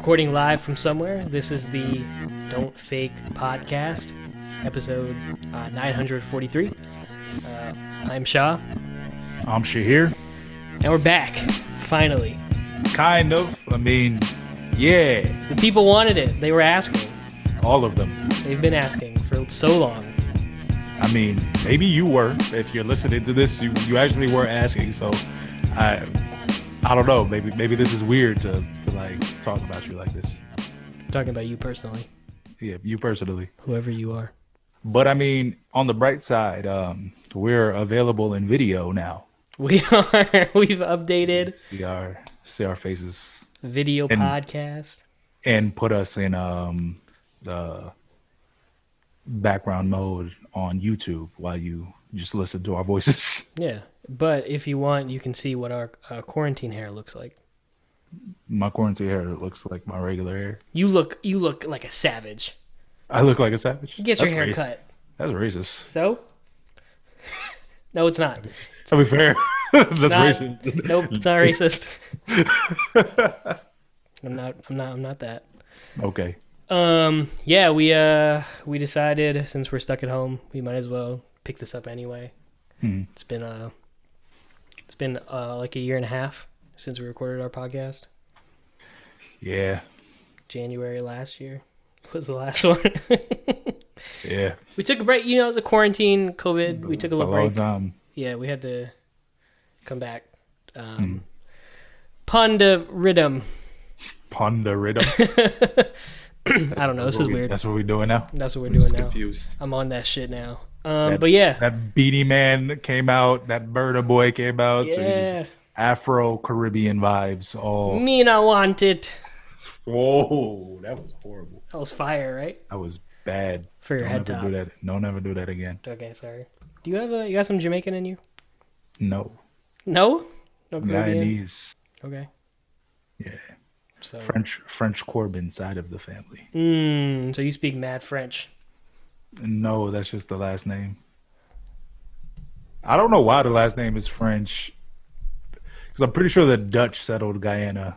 recording live from somewhere. This is the Don't Fake podcast, episode 943. I'm Shah. I'm Shaheer. And we're back, finally. Kind of. I mean, yeah. The people wanted it. They were asking. All of them. They've been asking for so long. I mean, maybe you were. If you're listening to this, you actually were asking. So, I don't know. Maybe this is weird to like talk about you like this. I'm talking about you personally. Yeah, you personally. Whoever you are. But I mean, on the bright side, we're available in video now. We are. We've updated. See our faces. Video podcast. And put us in the background mode on YouTube while you just listen to our voices. Yeah, but if you want, you can see what our quarantine hair looks like. My quarantine hair looks like my regular hair. You look like a savage. I look like a savage? Get your hair cut. That's racist. So? No, it's not. To be fair, that's racist. Nope, it's not racist. I'm not that. Okay. Yeah, we decided since we're stuck at home, we might as well pick this up anyway. It's been like a year and a half since we recorded our podcast. Yeah. January last year was the last one. Yeah. We took a break. You know, it was a quarantine, COVID. We took a little break. Time. Yeah, we had to come back. Ponderidum. I don't know. This is weird. That's what we're doing now. That's what we're doing now. Confused. I'm on that shit now. But yeah, that Beanie Man came out. That Burna Boy came out. Yeah. So you just Afro-Caribbean vibes. All. Me and I want it. Whoa, that was horrible. That was fire, right? That was bad. For your head top. Don't ever do that again. Okay, sorry. Do you got some Jamaican in you? No. No? No Caribbean? Guyanese. Okay. Yeah. So French Corbin side of the family. So you speak mad French. No, that's just the last name. I don't know why the last name is French. Because I'm pretty sure the Dutch settled Guyana.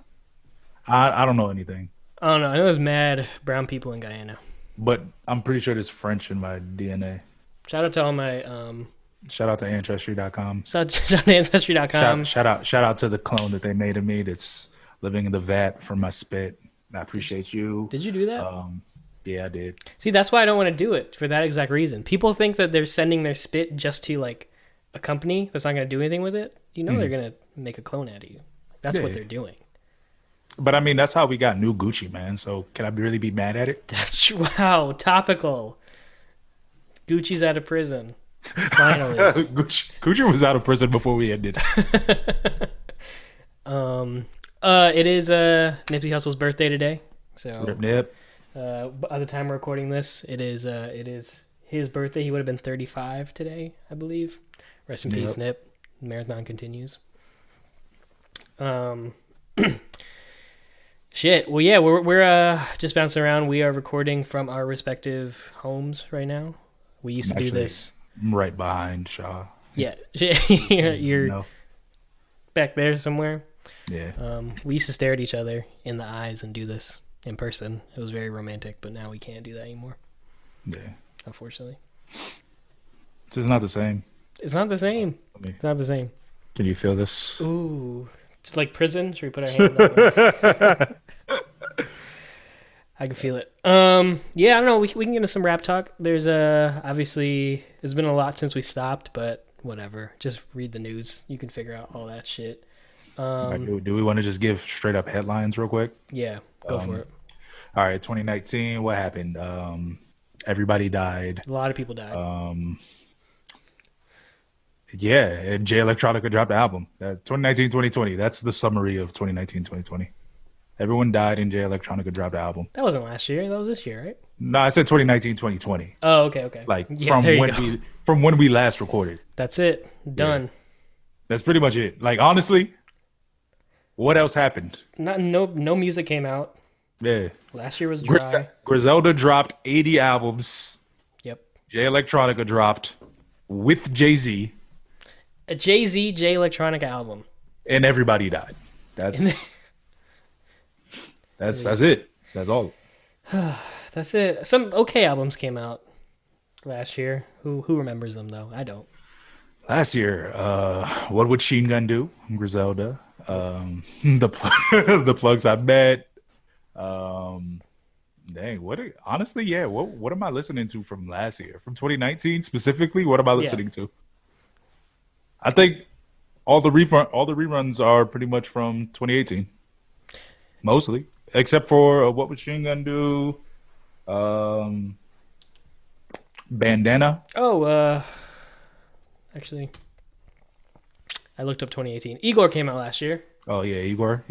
I don't know anything. I don't know. I know there's mad brown people in Guyana. But I'm pretty sure there's French in my DNA. Shout out to all my... Shout out to Ancestry.com. Shout out to Ancestry.com. Shout out to the clone that they made of me that's living in the vat from my spit. I appreciate you. Did you do that? Yeah, I did. See, that's why I don't want to do it, for that exact reason. People think that they're sending their spit just to, like, a company that's not going to do anything with it. You know they're going to make a clone out of you. That's what they're doing. But, I mean, that's how we got new Gucci, man. So, can I really be mad at it? That's true. Wow, topical. Gucci's out of prison. Finally. Gucci was out of prison before we ended. It is Nipsey Hussle's birthday today. So Nip. By the time we're recording this, it is his birthday. He would have been 35 today, I believe. Rest in peace, Nip. Marathon continues. Shit. Well, yeah, we're just bouncing around. We are recording from our respective homes right now. We used to do this. I'm right behind Shah. Yeah, you're back there somewhere. Yeah. We used to stare at each other in the eyes and do this in person. It was very romantic, but now we can't do that anymore. Yeah. Unfortunately. It's just not the same. It's not the same. It's not the same. Can you feel this? Ooh. It's like prison. Should we put our hand on it? I can feel it. Yeah, I don't know. We can get into some rap talk. There's obviously there's been a lot since we stopped, but whatever. Just read the news. You can figure out all that shit. Do we want to just give straight up headlines real quick? Yeah, go for it. All right, 2019, what happened? Everybody died. A lot of people died. Yeah, and Jay Electronica dropped the album. 2019, 2020. That's the summary of 2019, 2020. Everyone died and Jay Electronica dropped the album. That wasn't last year. That was this year, right? No, I said 2019, 2020. Oh, okay. Like from when we last recorded. That's it. Done. Yeah. That's pretty much it. Like honestly, what else happened? No music came out. Yeah. Last year was dry. Griselda dropped 80 albums. Yep. Jay Electronica dropped with Jay-Z. A Jay-Z Jay Electronica album. And everybody died. That's That's it. That's all. That's it. Some okay albums came out last year. Who remembers them though? I don't. Last year, what would Sheen Gun do? Griselda. The plugs I met. Dang, honestly, yeah. What am I listening to from last year? From 2019 specifically? What am I listening to? I think all the reruns are pretty much from 2018. Mostly. Except for what would Sheen Gun do? Bandana. Oh, actually, I looked up 2018. Igor came out last year. Oh yeah, Igor.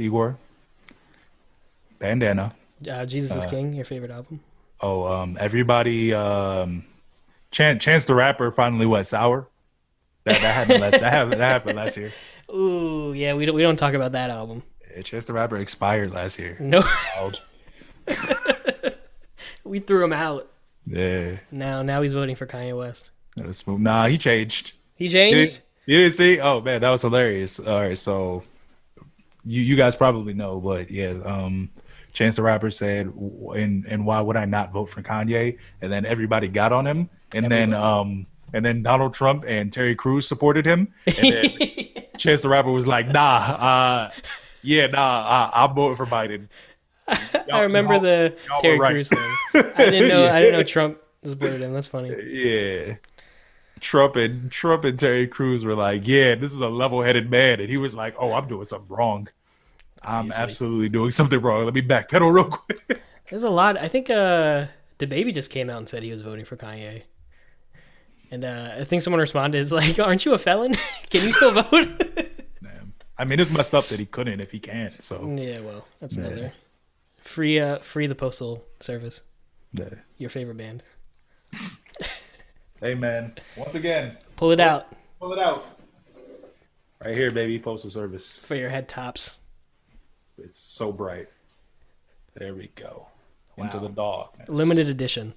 Bandana. Jesus is King, your favorite album. Oh, everybody. Chance the Rapper finally went sour. That happened last year. Ooh, yeah, we don't talk about that album. Yeah, Chance the Rapper expired last year. No, we threw him out. Yeah. Now he's voting for Kanye West. That's smooth. Nah, he changed. He changed? You didn't see? Oh man, that was hilarious. All right, so you guys probably know, but yeah, Chance the Rapper said, and why would I not vote for Kanye? And then everybody got on him, and then Donald Trump and Terry Crews supported him, and then Chance the Rapper was like, I'm voting for Biden. I remember the Terry Crews thing. I didn't know Trump supported him. That's funny. Yeah. Trump and Terry Crews were like, yeah, this is a level-headed man. And he was like, oh, I'm doing something wrong. I'm absolutely doing something wrong. Let me backpedal real quick. There's a lot. I think DaBaby just came out and said he was voting for Kanye. And I think someone responded, it's like, aren't you a felon? Can you still vote? Man. I mean, it's messed up that he couldn't if he can. So yeah, well, that's another. Free the Postal Service. Yeah. Your favorite band. Hey, man. Once again. Pull it out. Pull it out. Right here, baby. Postal Service. For your head tops. It's so bright. There we go. Wow. Into the darkness. Limited edition.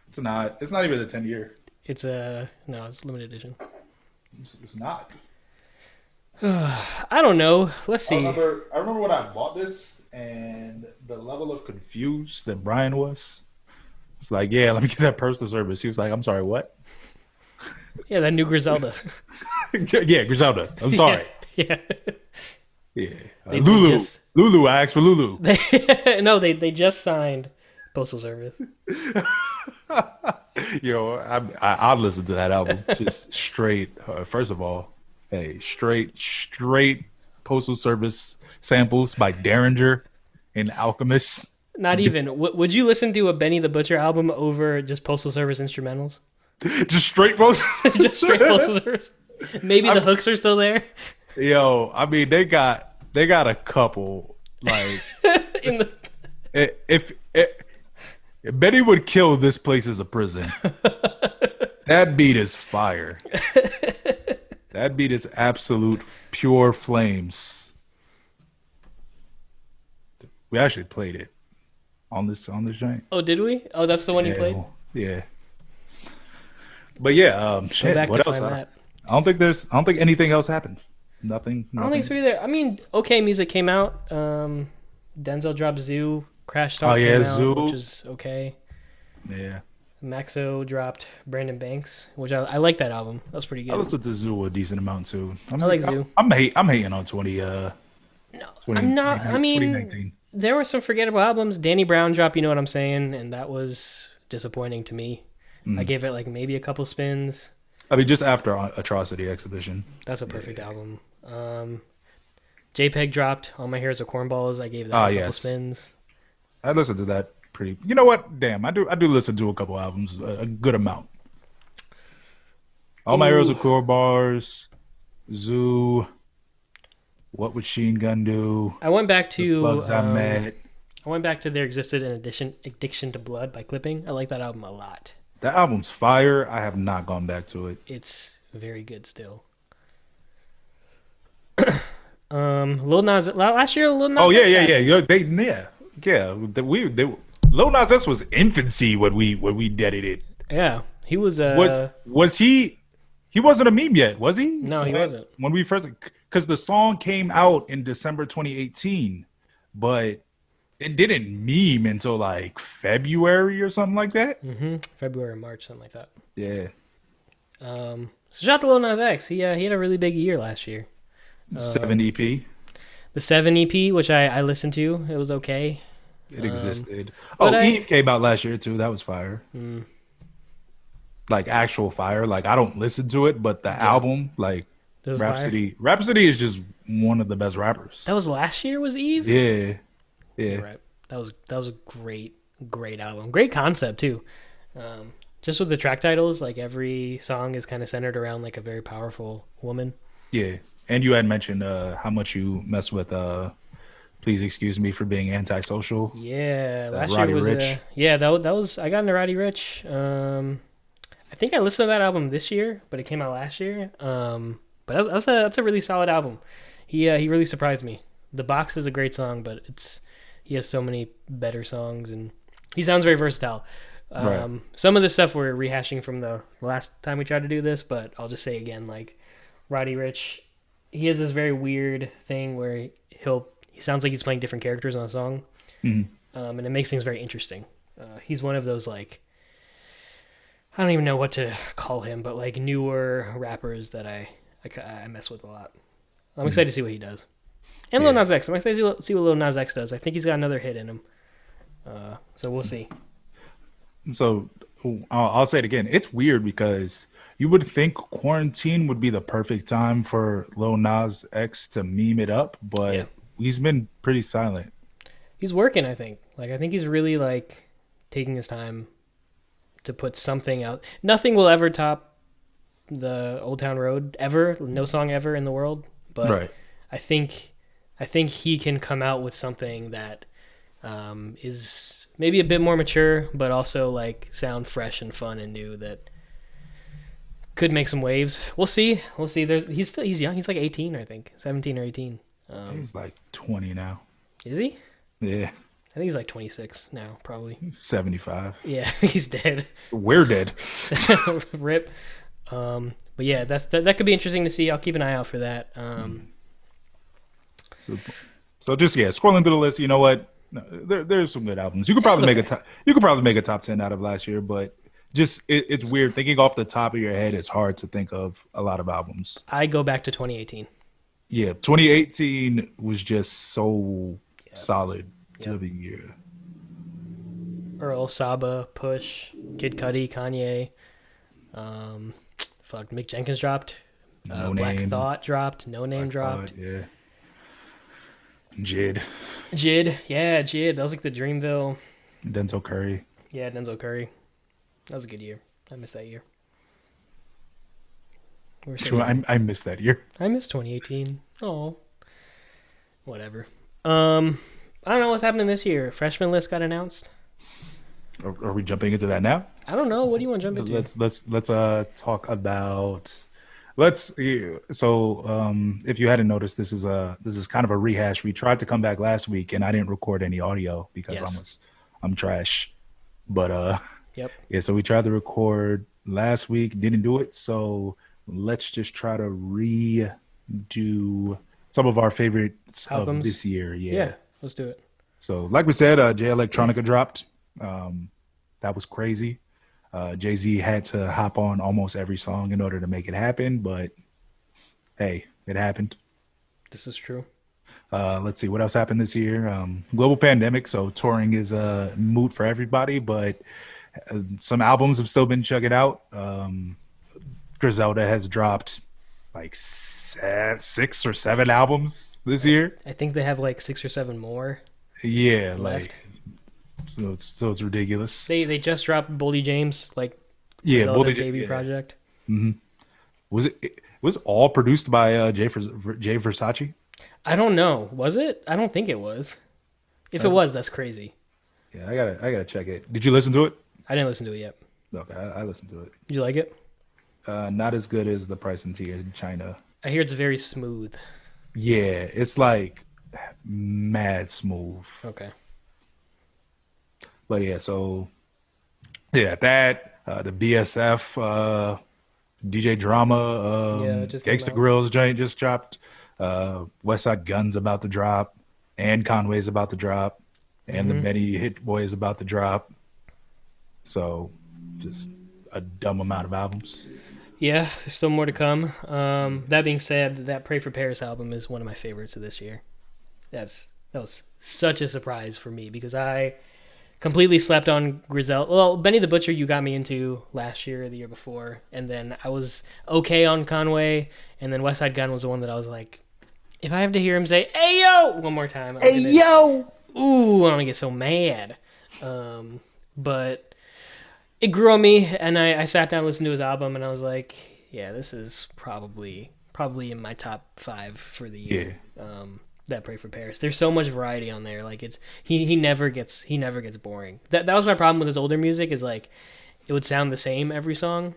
It's not even a 10-year. It's limited edition. It's not. I don't know. Let's see. I remember when I bought this and the level of confused that Brian was. It's like, yeah, let me get that Postal Service. He was like, I'm sorry, what? Yeah, that new Griselda. Yeah, Griselda. I'm sorry. Yeah. Yeah. Lulu. I asked for Lulu. They just signed Postal Service. Yo, I listened to that album just straight. First of all, hey, straight Postal Service samples by Derringer and Alchemist. Not even. Would you listen to a Benny the Butcher album over just Postal Service instrumentals? Just straight Postal. Just straight Postal Service. Maybe the hooks are still there. Yo, I mean they got a couple like if Benny would kill this place as a prison. That beat is fire. That beat is absolute pure flames. We actually played it on this joint. Oh, did we? Oh, that's the one you played? Yeah. But yeah, shit. What else? That. I don't think anything else happened. Nothing. I don't think so either. I mean, okay, music came out. Denzel dropped Zoo. Crash Talk came out, which is okay. Yeah. Maxo dropped Brandon Banks, which I like that album. That was pretty good. I listened to Zoo a decent amount too. I like Zoo. I'm hating on 20. No, I'm not. I mean, there were some forgettable albums. Danny Brown dropped You Know What I'm Saying, and that was disappointing to me. I gave it like maybe a couple spins. I mean, just after Atrocity Exhibition. That's a perfect album. JPEG dropped All My Hairs Are Cornballs. I gave that a couple spins. I listened to that pretty. You know what? Damn, I do listen to a couple albums, a good amount. All My Hairs Are Cornballs, Zoo. What would Sheen Gun do? I went back to Bugs I Met. I went back to There Existed an Addiction to Blood by Clipping. I like that album a lot. That album's fire. I have not gone back to it. It's very good still. Lil Nas last year. Lil Nas. Oh yeah. Lil Nas X was infancy when we deaded it. Yeah, he was. Was he? He wasn't a meme yet, was he? No, he wasn't. When we first, because the song came out in December 2018, but it didn't meme until like February or something like that. February, March, something like that. Yeah, So shout out to Lil Nas X. He had a really big year last year. 7 EP. The 7 EP, which I listened to, it was okay. It existed. But Oh, I Eve came out last year too. That was fire. Like actual fire. Like I don't listen to it, but the yeah, album, like it was fire. Rhapsody is just one of the best rappers. That was last year. Was Eve? Yeah, You're yeah, right. That was a great album. Great concept too. Just with the track titles, like every song is kind of centered around like a very powerful woman. yeah. And you had mentioned how much you mess with Please Excuse Me for Being Antisocial. Yeah, last year Roddy was Ricch. yeah that was I got into Roddy Rich. I think I listened to that album this year, but it came out last year. But that's a really solid album. He really surprised me. The Box is a great song, but he has so many better songs, and he sounds very versatile. Right. Some of the stuff we're rehashing from the last time we tried to do this, but I'll just say again, like Roddy Rich, he has this very weird thing where he sounds like he's playing different characters on a song, and it makes things very interesting. He's one of those like I don't even know what to call him, but like newer rappers that I mess with a lot. I'm excited to see what he does. And Lil Yeah. Nas X. I'm excited to see what Lil Nas X does. I think he's got another hit in him. So we'll see. So I'll say it again. It's weird because you would think quarantine would be the perfect time for Lil Nas X to meme it up, Yeah. but he's been pretty silent. He's working, I think. Like I think he's really like taking his time to put something out. Nothing will ever top the Old Town Road ever. No song ever in the world. But Right. I think he can come out with something that is maybe a bit more mature, but also like sound fresh and fun and new that could make some waves. We'll see. We'll see. He's young. He's like 18, I think, 17 or 18. He's like 20 now. Is he? Yeah. I think he's like 26 now, probably. 75. Yeah, he's dead. We're dead. Rip. But yeah, that could be interesting to see. I'll keep an eye out for that. So just scrolling through the list, you know what? No, there's some good albums. You could probably make okay. a top. You could probably make a top 10 out of last year, but just it's weird thinking off the top of your head. It's hard to think of a lot of albums. I go back to 2018. Yeah, 2018 was just so solid to Yep. the year. Earl, Saba, Push, Kid Cudi, Kanye. Mick Jenkins dropped. No Black Name. Thought dropped. No Name dropped. Yeah. Jid, Jid. Yeah, Jid. That was like the Dreamville. Denzel Curry. Yeah, Denzel Curry. That was a good year. I miss that year. We're so young. I missed that year. I miss 2018. Oh. Whatever. I don't know what's happening this year. Freshman list got announced. Are we jumping into that now? I don't know. What do you want to jump into? Let's talk about if you hadn't noticed, this is kind of a rehash. We tried to come back last week and I didn't record any audio because Yes. I'm trash. But Yep. yeah, so we tried to record last week, didn't do it. So let's just try to redo some of our favorites Albums? of this year. Yeah. Let's do it. So, like we said, J Electronica dropped. That was crazy. Jay-Z had to hop on almost every song in order to make it happen, but hey, it happened. This is true. Let's see what else happened this year. Global pandemic, so touring is a moot for everybody, but some albums have still been chugging out. Griselda has dropped like 6 or 7 albums this year. I think they have like 6 or 7 more. Yeah, Left. so it's ridiculous. They just dropped Boldy James, like Yeah, Zelda Bully, debut yeah. project. Was it was all produced by Jay Versace? I don't know. Was it? I don't think it was. If it was, that's crazy. Yeah, I gotta check it. Did you listen to it? I didn't listen to it yet. Okay, I listened to it. Did you like it? Not as good as The Price and Tea in China. I hear it's very smooth. Yeah, it's like mad smooth. Okay. But yeah, so yeah, that the BSF DJ Drama Yeah, it just came Gangsta out. Grillz joint just dropped. West Side Gun's about to drop, and Conway's about to drop. and the many Hit Boy is about to drop. So just a dumb amount of albums. Yeah, there's still more to come. That being said, that Pray for Paris album is one of my favorites of this year. That was such a surprise for me because I completely slept on Grizel. Well, Benny the Butcher you got me into last year or the year before, and then I was okay on Conway, and then West Side Gun was the one that I was like, if I have to hear him say "Hey yo" one more time, Yo! ooh, I'm gonna get so mad. But it grew on me, and I sat down and listened to his album, and I was like, yeah, this is probably in my top 5 for the year. Yeah. That Pray for Paris. There's so much variety on there. Like he never gets boring. That was my problem with his older music is like it would sound the same every song.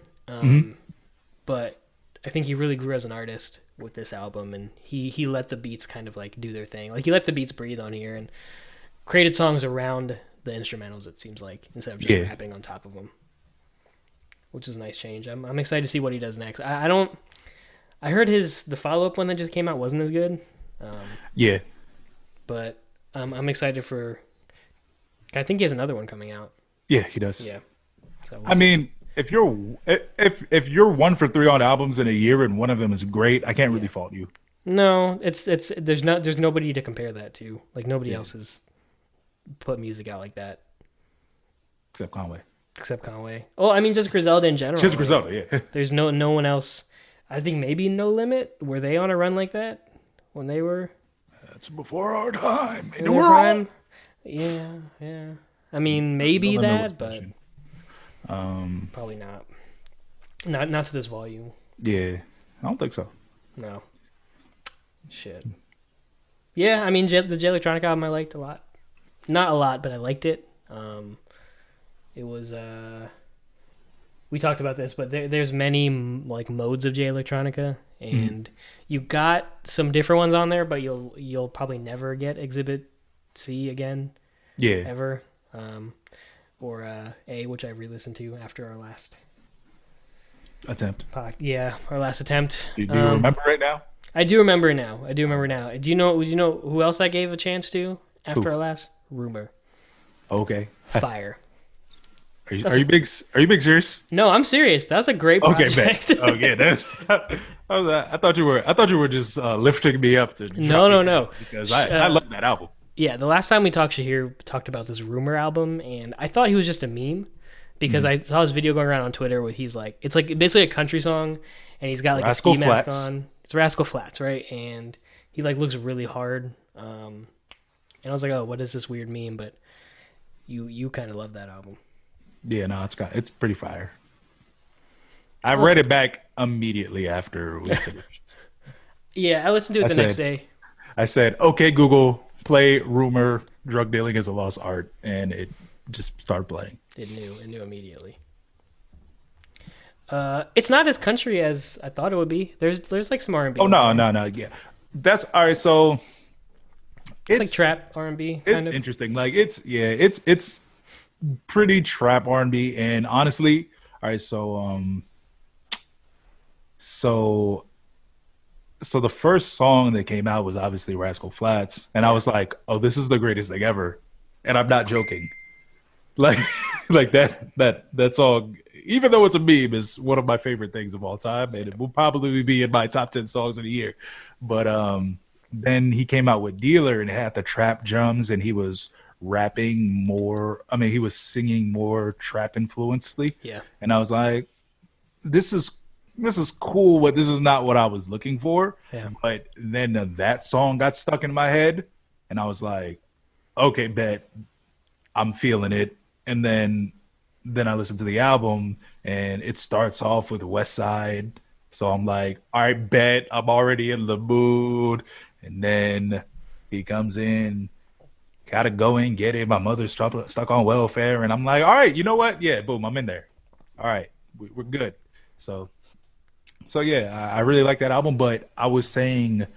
But I think he really grew as an artist with this album, and he let the beats kind of like do their thing. Like he let the beats breathe on here and created songs around the instrumentals. It seems like instead of just rapping on top of them, which is a nice change. I'm excited to see what he does next. I heard the follow up one that just came out wasn't as good. But I'm excited for. I think he has another one coming out. Yeah, he does. Yeah. So I mean, if you're 1 for 3 on albums in a year and one of them is great, I can't really fault you. No, it's there's nobody to compare that to. Like nobody else has put music out like that Except Conway. Well, I mean just Griselda in general. Just Griselda, yeah. There's no one else. I think maybe No Limit. Were they on a run like that when they were? That's before our time. In the world. Yeah. I mean, maybe that, but probably not. Not to this volume. Yeah, I don't think so. No. Shit. Yeah, I mean, the J Electronica album I liked a lot. Not a lot, but I liked it. It was we talked about this, but there's many like modes of J Electronica, and you got some different ones on there, but you'll probably never get Exhibit C again. Yeah. Ever. Or A, which I re-listened to after our last attempt. Our last attempt. Do you remember right now? I do remember now. Do you know who else I gave a chance to after our last? Rumor. Okay. Fire. Are you big serious? No, I'm serious. That's a great project. Okay, man. That's. I thought you were just lifting me up to. No. Because I love that album. Yeah, the last time we talked, Shaheer talked about this Rumor album, and I thought he was just a meme because I saw his video going around on Twitter where he's like, it's like basically a country song, and he's got like Rascal a ski mask Flatts. on. It's Rascal Flatts, right? And he like looks really hard. And I was like, oh, what is this weird meme? But you kind of love that album. Yeah, no, it's pretty fire. I read it back immediately after we finished. Yeah, I listened to it the next day. I said, okay, Google, play Rumor, Drug Dealing is a Lost Art, and it just started playing. It knew immediately. It's not as country as I thought it would be. There's like some R&B. Oh, no, yeah. That's, all right, so... It's like trap R&B, kind it's of. interesting. Like, it's pretty trap R&B, and honestly, all right, so the first song that came out was obviously Rascal Flatts, and I was like, oh, this is the greatest thing ever, and I'm not joking. Like that song, even though it's a meme, is one of my favorite things of all time, and it will probably be in my top 10 songs of the year. But then he came out with Dealer, and it had the trap drums, and he was rapping more. I mean, he was singing more trap influencedly. Yeah. And I was like, this is cool, but this is not what I was looking for. Yeah. But then that song got stuck in my head, and I was like, okay, bet, I'm feeling it. And then I listened to the album, and it starts off with West Side. So I'm like, all right, bet, I'm already in the mood. And then he comes in, gotta go and get it. My mother's stuck on welfare. And I'm like, all right, you know what? Yeah, boom, I'm in there. All right, we're good. So yeah, I really like that album. But I was saying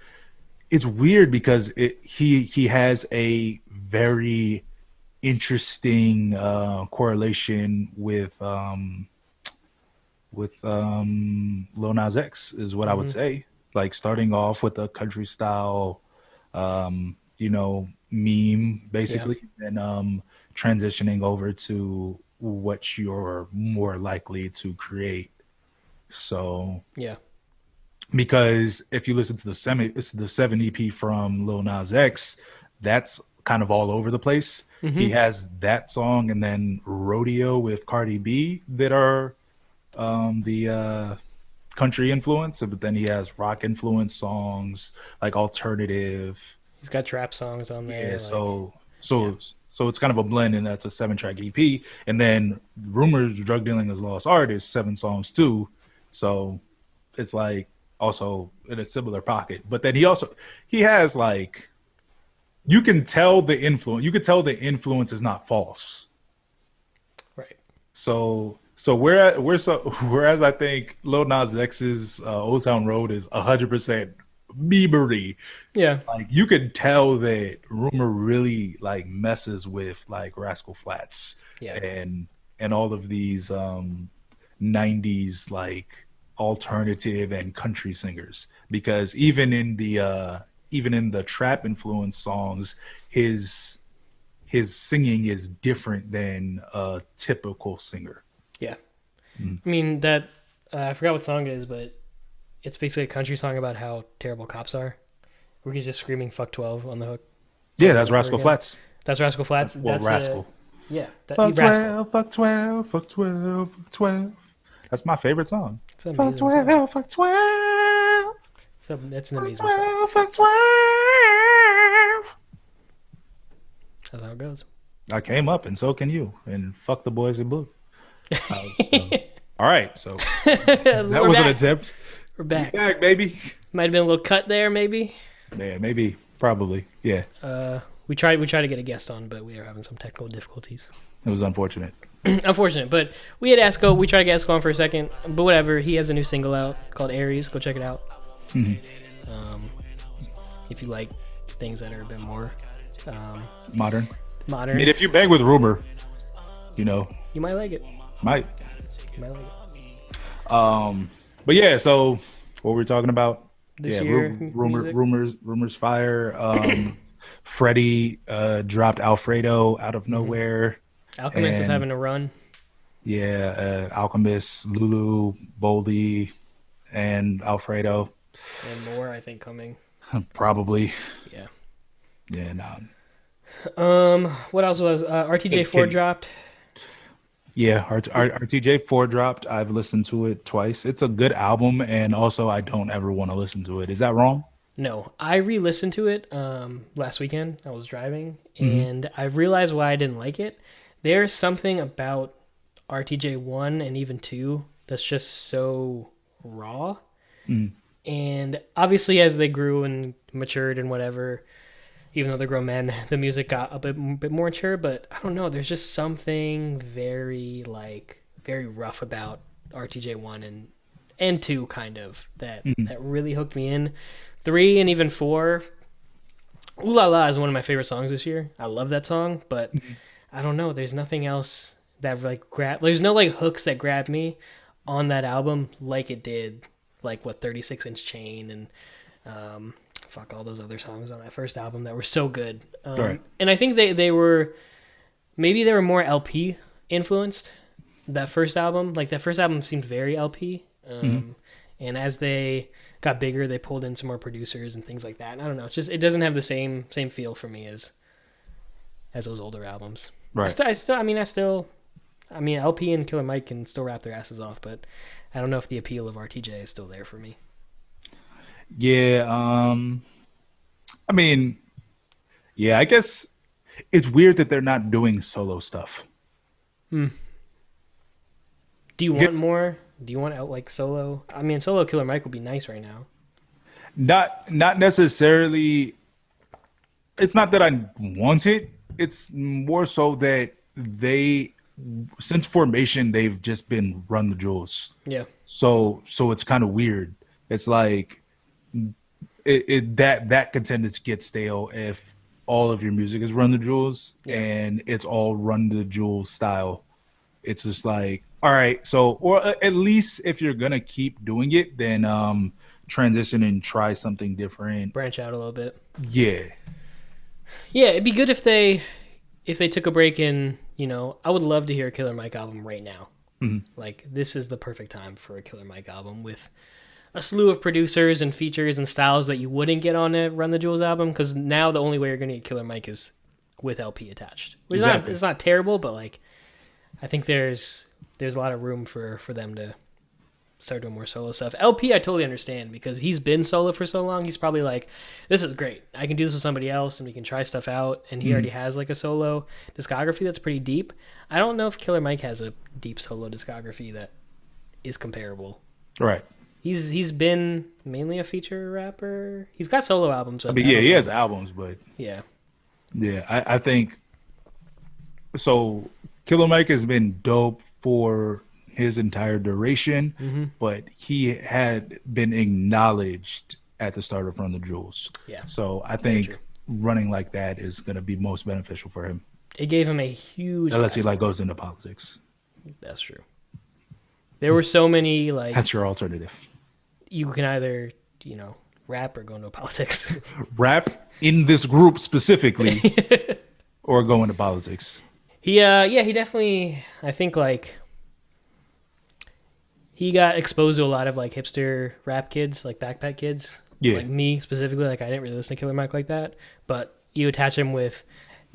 it's weird because he has a very interesting correlation with Lil Nas X is what I would say. Like starting off with a country style, meme Yeah. basically, and transitioning over to what you're more likely to create. So Yeah. because if you listen to the 7 EP from Lil Nas X, that's kind of all over the place. He Mm-hmm. has that song and then Rodeo with Cardi B that are the country influence, but then he has rock influence songs like alternative. He's got trap songs on Yeah, there. Like, so yeah. so it's kind of a blend, and that's a 7-track EP. And then Rumors, Drug Dealing is Lost Art is 7 songs too. So it's like also in a similar pocket. But then he has like you can tell the influence. You could tell the influence is not false. Right. Whereas I think Lil Nas X's Old Town Road is 100% Biebery. Yeah. Like you could tell that Rumor really like messes with like Rascal Flatts Yeah. and all of these 90s like alternative and country singers, because even in the trap influence songs, his singing is different than a typical singer. Yeah. I mean, that, I forgot what song it is, but it's basically a country song about how terrible cops are. Where he's just screaming "fuck 12" on the hook. Yeah, Over that's and over Rascal again. Flats. That's Rascal Flatts. Well, That's Rascal. Yeah. Fuck Rascal. 12, fuck 12, fuck 12, fuck 12. That's my favorite song. It's an Fuck amazing song. 12, fuck 12. It's an amazing Fuck song. 12, fuck 12. That's how it goes. I came up and so can you. And fuck the boys in blue. All right, so that We're was an back. attempt. We're back. Back, baby. Might have been a little cut there, maybe. Yeah, maybe, probably. Yeah, We tried to get a guest on, but we are having some technical difficulties. it was unfortunate. Unfortunate, but we had Esco. We tried to get Esco on for a second, but whatever. He has a new single out called Aries. Go check it out. If you like things that are a bit more Modern. I modern, mean, if you bang with Rumor, you know, you might like it. might. You might like it. But yeah, so what were we talking about? This Yeah, year, music? rumors fire. Freddie dropped Alfredo out of nowhere. Alchemist is and- having a run. Yeah, Alchemist, Lulu, Boldy, and Alfredo. And more, I think, coming. Probably. Yeah. Yeah, no. What else was RTJ4 Can- dropped? Yeah, RTJ4 dropped. I've listened to it twice. It's a good album, and also I don't ever want to listen to it. Is that wrong? No, I re-listened to it last weekend. I was driving, and I realized why I didn't like it. There's something about RTJ1 and even 2 that's just so raw. And obviously, as they grew and matured and whatever, even though they're grown men, the music got a bit more mature. But I don't know. There's just something very rough about RTJ1 and 2 kind of that really hooked me in. 3 and even 4. Ooh La La is one of my favorite songs this year. I love that song, but I don't know. There's nothing else that there's no like hooks that grab me on that album like it did, like 36-inch Chain and fuck all those other songs on that first album that were so good. Right. And I think they were more LP influenced. That first album seemed very LP. And as they got bigger, they pulled in some more producers and things like that. And I don't know, it doesn't have the same feel for me as those older albums. Right. I mean, LP and Killer Mike can still rap their asses off, but I don't know if the appeal of RTJ is still there for me. Yeah, I mean, yeah, I guess it's weird that they're not doing solo stuff. Do you want more? Do you want like solo? I mean, solo Killer Mike would be nice right now. Not necessarily. It's not that I want it. It's more so that since formation, they've just been run the jewels. Yeah. So it's kind of weird. It's like that can tend to get stale if all of your music is run the jewels and it's all run the jewels style. It's just like, all right, so or at least if you're gonna keep doing it, then transition and try something different. Branch out a little bit. Yeah. Yeah, it'd be good if they took a break and, I would love to hear a Killer Mike album right now. Mhm. Like, this is the perfect time for a Killer Mike album with a slew of producers and features and styles that you wouldn't get on a Run the Jewels album, because now the only way you're going to get Killer Mike is with LP attached. Which Exactly. it's not terrible, but, like, I think there's a lot of room for them to start doing more solo stuff. LP, I totally understand, because he's been solo for so long. He's probably like, this is great. I can do this with somebody else, and we can try stuff out. And he already has like a solo discography that's pretty deep. I don't know if Killer Mike has a deep solo discography that is comparable. Right. He's been mainly a feature rapper. He's got solo albums. I mean, yeah, he has albums, but Yeah. I think so. Killer Mike has been dope for his entire duration, but he had been acknowledged at the start of Run the Jewels. Yeah. So I Very think true. running like that is going to be most beneficial for him, It gave him a huge unless he platform. like goes into politics. That's true. There were so many, like, That's your alternative. you can either, rap or go into politics. Rap in this group specifically, or go into politics. He definitely, I think, like, he got exposed to a lot of, like, hipster rap kids, like backpack kids. Yeah. Like me specifically, like, I didn't really listen to Killer Mike like that. But you attach him with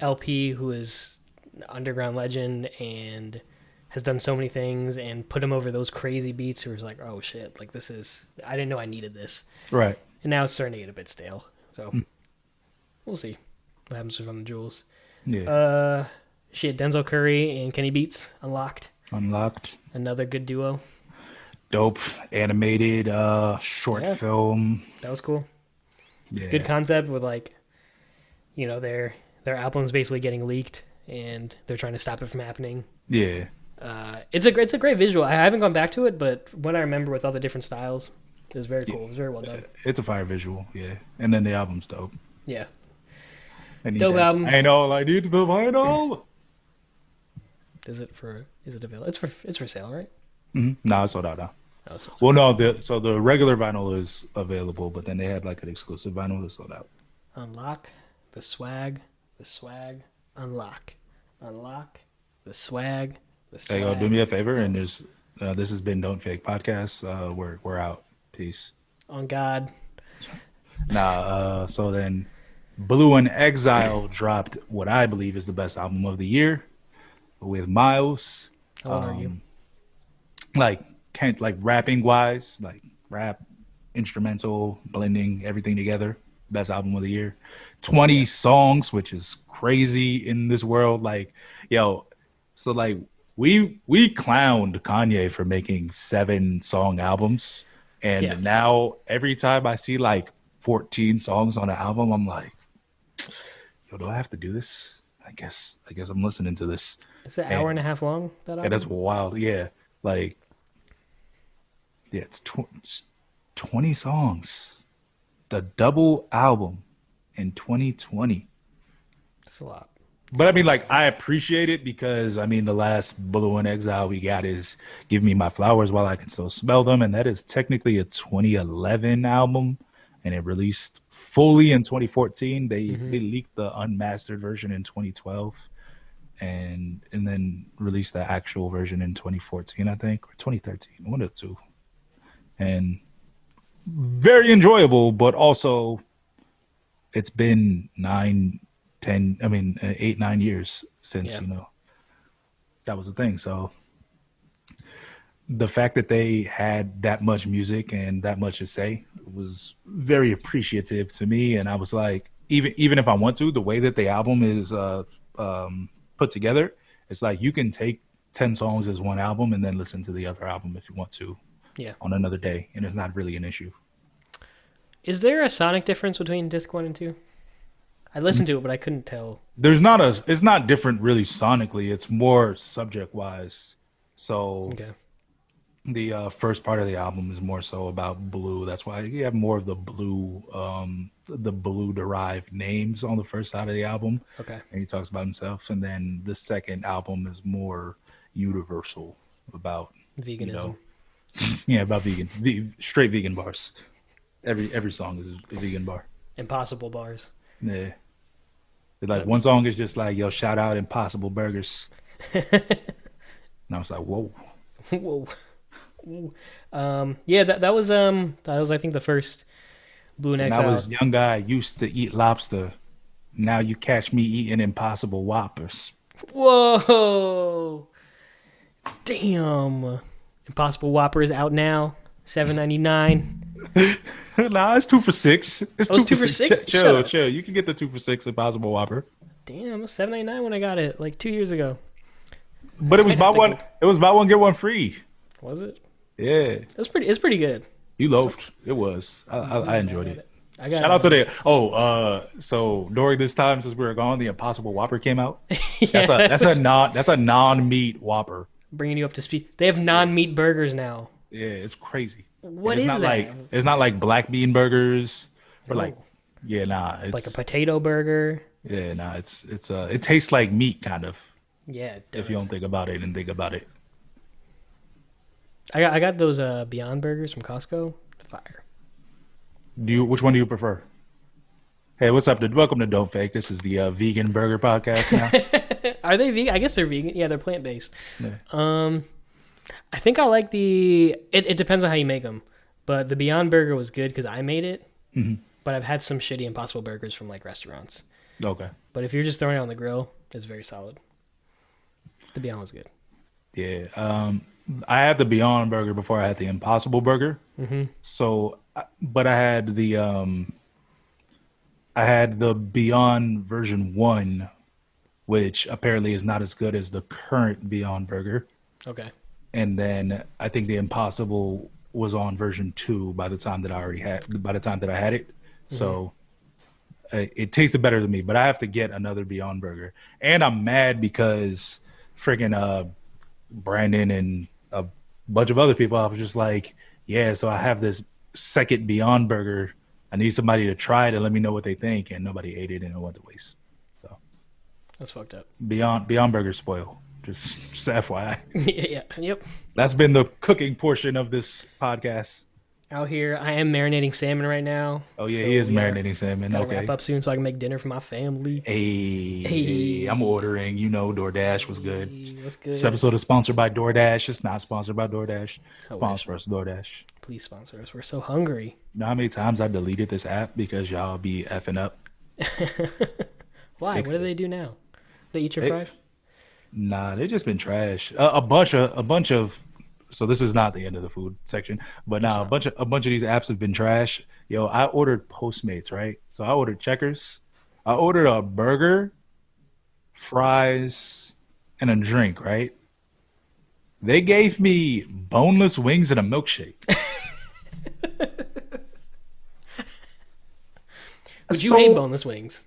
LP, who is an underground legend and has done so many things, and put him over those crazy beats who was like, oh shit, like, I didn't know I needed this. Right. And now it's starting to get a bit stale. So we'll see what happens with Run the Jewels. Yeah. Denzel Curry and Kenny Beats, Unlocked. Unlocked. Another good duo. Dope. Animated short Yeah. film. That was cool. Yeah. Good concept with, like, their album's basically getting leaked and they're trying to stop it from happening. Yeah. It's a great visual. I haven't gone back to it, but what I remember with all the different styles, it was very cool. It was very well done. It's a fire visual, yeah. And then the album's dope. Yeah. I need Dope that. album. Ain't all I need the vinyl. Is it available? It's for sale, right? No, it's sold out now. Oh, so Well, no, the regular vinyl is available, but then they had like an exclusive vinyl that's sold out. unlock the swag, unlock, the swag, Hey, yo, do me a favor, and this has been Don't Fake Podcast. We're out. Peace. On God. So then Blue and Exile dropped what I believe is the best album of the year with Miles. I won't argue. Like rapping wise, like rap, instrumental, blending everything together. Best album of the year. 20 songs, which is crazy in this world. Like, yo, so like we clowned Kanye for making 7-song albums. And now every time I see like 14 songs on an album, I'm like, yo, do I have to do this? I guess I'm listening to this. It's an hour and a half long, that album? And that's wild. Yeah. Like, yeah, it's 20 songs. The double album in 2020. It's a lot. But I mean, like, I appreciate it because, I mean, the last Blue and Exile we got is Give Me My Flowers While I Can Still Smell Them. And that is technically a 2011 album. And it released fully in 2014. They leaked the unmastered version in 2012. And then released the actual version in 2014, I think, or 2013, one of the two. And very enjoyable, but also it's been 8, 9 years since, that was the thing. So the fact that they had that much music and that much to say was very appreciative to me. And I was like, even if I want to, the way that the album is put together, it's like you can take 10 songs as one album and then listen to the other album if you want to on another day. And it's not really an issue. Is there a sonic difference between disc 1 and 2? I listened to it, but I couldn't tell. It's not different really sonically. It's more subject wise. So the first part of the album is more so about blue. That's why you have more of the blue derived names on the first side of the album. Okay. And he talks about himself. And then the second album is more universal about Veganism. About straight vegan bars. Every song is a vegan bar. Impossible bars. Yeah. It's like one song is just like, yo, shout out Impossible Burgers. And I was like, whoa. Whoa. Yeah, that was I think the first Blue and When I Exile. was young guy, I used to eat lobster. Now you catch me eating Impossible Whoppers. Whoa. Damn. Impossible Whopper is out now. $7.99. Nah, it's 2 for $6. It's Oh, it's two two for for six. six? Shut Chill, up. chill. You can get the 2 for $6 Impossible Whopper. Damn, it was $7.99 when I got it, like 2 years ago. But it was I'd have buy to one. go. It was buy one get one free. Was it? Yeah, It's pretty good. you loafed. It was. I enjoyed it. I got Shout out to the. So during this time since we were gone, the Impossible Whopper came out. That's a non-meat Whopper. bringing you up to speed. They have non-meat burgers now. Yeah, it's crazy. What And is that? It's not like black bean burgers or like. No. Yeah, nah. It's Like a potato burger. Yeah, nah. It tastes like meat kind of. Yeah, it does. If you don't think about it and think about it. I got those Beyond Burgers from Costco. Fire. Which one do you prefer? Hey, what's up? Welcome to Don't Fake. This is the vegan burger podcast now. Are they vegan? I guess they're vegan. Yeah, they're plant based. Yeah. I think I like the. It depends on how you make them, but the Beyond Burger was good because I made it. Mm-hmm. But I've had some shitty Impossible Burgers from like restaurants. Okay. But if you're just throwing it on the grill, it's very solid. The Beyond was good. Yeah. I had the Beyond Burger before I had the Impossible Burger. Mm-hmm. So, but I had the Beyond version 1, which apparently is not as good as the current Beyond Burger. Okay. And then I think the Impossible was on version 2 by the time that I had it. So it tasted better to me, but I have to get another Beyond Burger. And I'm mad because freaking Brandon and a bunch of other people, I was just like, yeah, so I have this second Beyond Burger. I need somebody to try it and let me know what they think, and nobody ate it and it went to waste. So That's fucked up. Beyond Burger spoil. Just FYI. Yeah. Yep. That's been the cooking portion of this podcast. Out here, I am marinating salmon right now. Oh yeah, So he is we are marinating salmon. Gotta Okay. wrap up soon so I can make dinner for my family. Hey, I'm ordering. DoorDash was good. Hey, what's good? This episode is sponsored by DoorDash. It's not sponsored by DoorDash. I Sponsor us, DoorDash. Please sponsor us. We're so hungry. You know how many times I deleted this app because y'all be effing up? Why? Fix What do it. they do now? They eat your They- fries? Nah, they just been trash. A bunch of. So this is not the end of the food section, but now a bunch of these apps have been trash. Yo, I ordered Postmates, right? So I ordered Checkers. I ordered a burger, fries, and a drink, right? They gave me boneless wings and a milkshake. But you So- hate boneless wings.